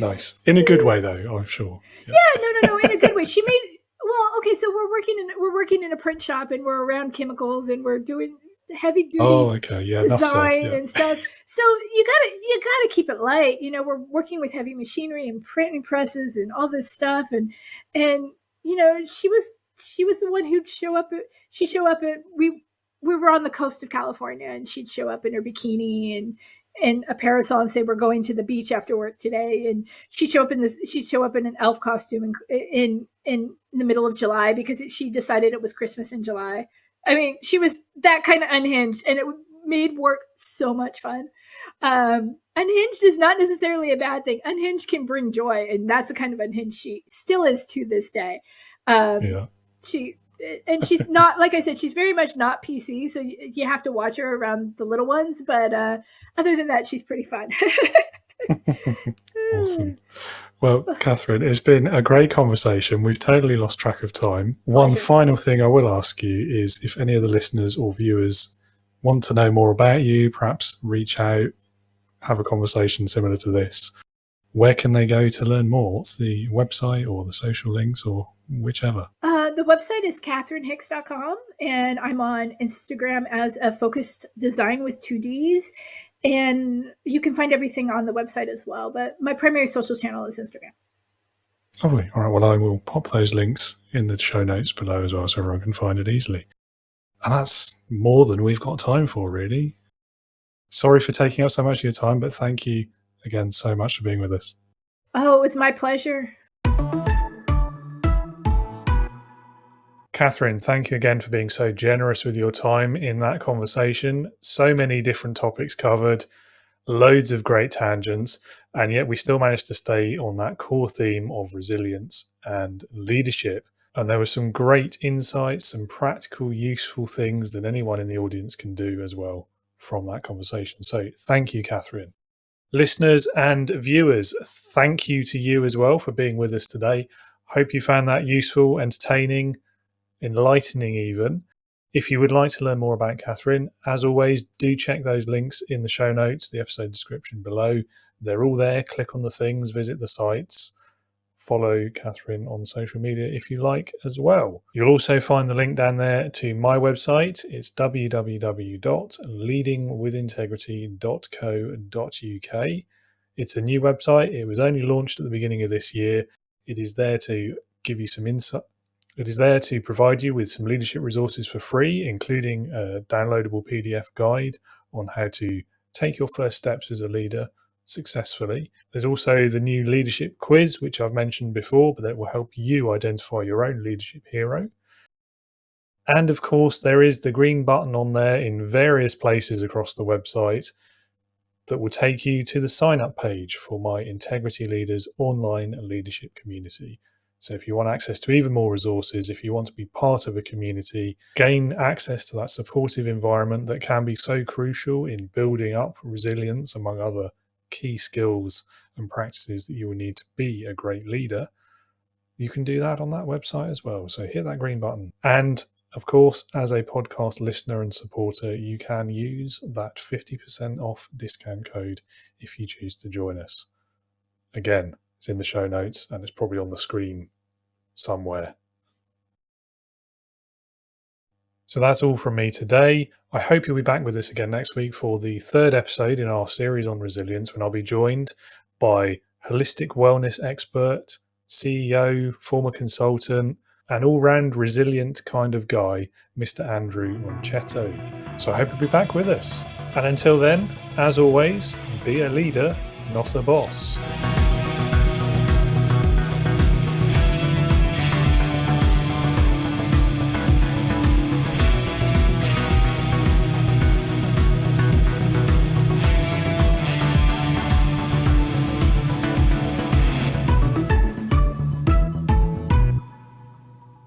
Nice. In a good way, though, I'm sure. Yeah, no, in a good way. So we're working in a print shop, and we're around chemicals, and we're doing heavy duty design and stuff. So you gotta keep it light. We're working with heavy machinery and printing presses and all this stuff, and she was the one who'd show up. We were on the coast of California, and she'd show up in her bikini and a parasol and say, "We're going to the beach after work today." And she'd show up in an elf costume in the middle of July because she decided it was Christmas in July. I mean, she was that kind of unhinged, and it made work so much fun. Unhinged is not necessarily a bad thing. Unhinged can bring joy, and that's the kind of unhinged she still is to this day. She's not, like I said, she's very much not PC, so you have to watch her around the little ones. But other than that, she's pretty fun. Awesome. Well, Catherine, it's been a great conversation. We've totally lost track of time. One final thing I will ask you is if any of the listeners or viewers want to know more about you, perhaps reach out, have a conversation similar to this, where can they go to learn more? What's the website or the social links or whichever? The website is catherinehicks.com, and I'm on Instagram as a focused design with 2 Ds. And you can find everything on the website as well. But my primary social channel is Instagram. Lovely. All right. Well, I will pop those links in the show notes below as well so everyone can find it easily. And that's more than we've got time for, really. Sorry for taking up so much of your time, but thank you again so much for being with us. Oh, it was my pleasure. Catherine, thank you again for being so generous with your time in that conversation. So many different topics covered, loads of great tangents, and yet we still managed to stay on that core theme of resilience and leadership. And there were some great insights, some practical, useful things that anyone in the audience can do as well from that conversation. So thank you, Catherine. Listeners and viewers, thank you to you as well for being with us today. Hope you found that useful, entertaining, enlightening even. If you would like to learn more about Catherine, as always, do check those links in the show notes, the episode description below. They're all there. Click on the things, visit the sites, follow Catherine on social media if you like as well. You'll also find the link down there to my website. It's www.leadingwithintegrity.co.uk. It's a new website. It was only launched at the beginning of this year. It is there to give you some insight. It is there to provide you with some leadership resources for free, including a downloadable PDF guide on how to take your first steps as a leader successfully. There's also the new leadership quiz, which I've mentioned before, but that will help you identify your own leadership hero. And of course, there is the green button on there in various places across the website that will take you to the sign-up page for my Integrity Leaders online leadership community. So if you want access to even more resources, if you want to be part of a community, gain access to that supportive environment that can be so crucial in building up resilience, among other key skills and practices that you will need to be a great leader, you can do that on that website as well. So hit that green button. And of course, as a podcast listener and supporter, you can use that 50% off discount code if you choose to join us. Again, it's in the show notes and it's probably on the screen somewhere. So that's all from me today. I hope you'll be back with us again next week for the third episode in our series on resilience, when I'll be joined by holistic wellness expert, CEO, former consultant, and all-round resilient kind of guy, Mr. Andrew Monchetto. So I hope you'll be back with us. And until then, as always, be a leader, not a boss.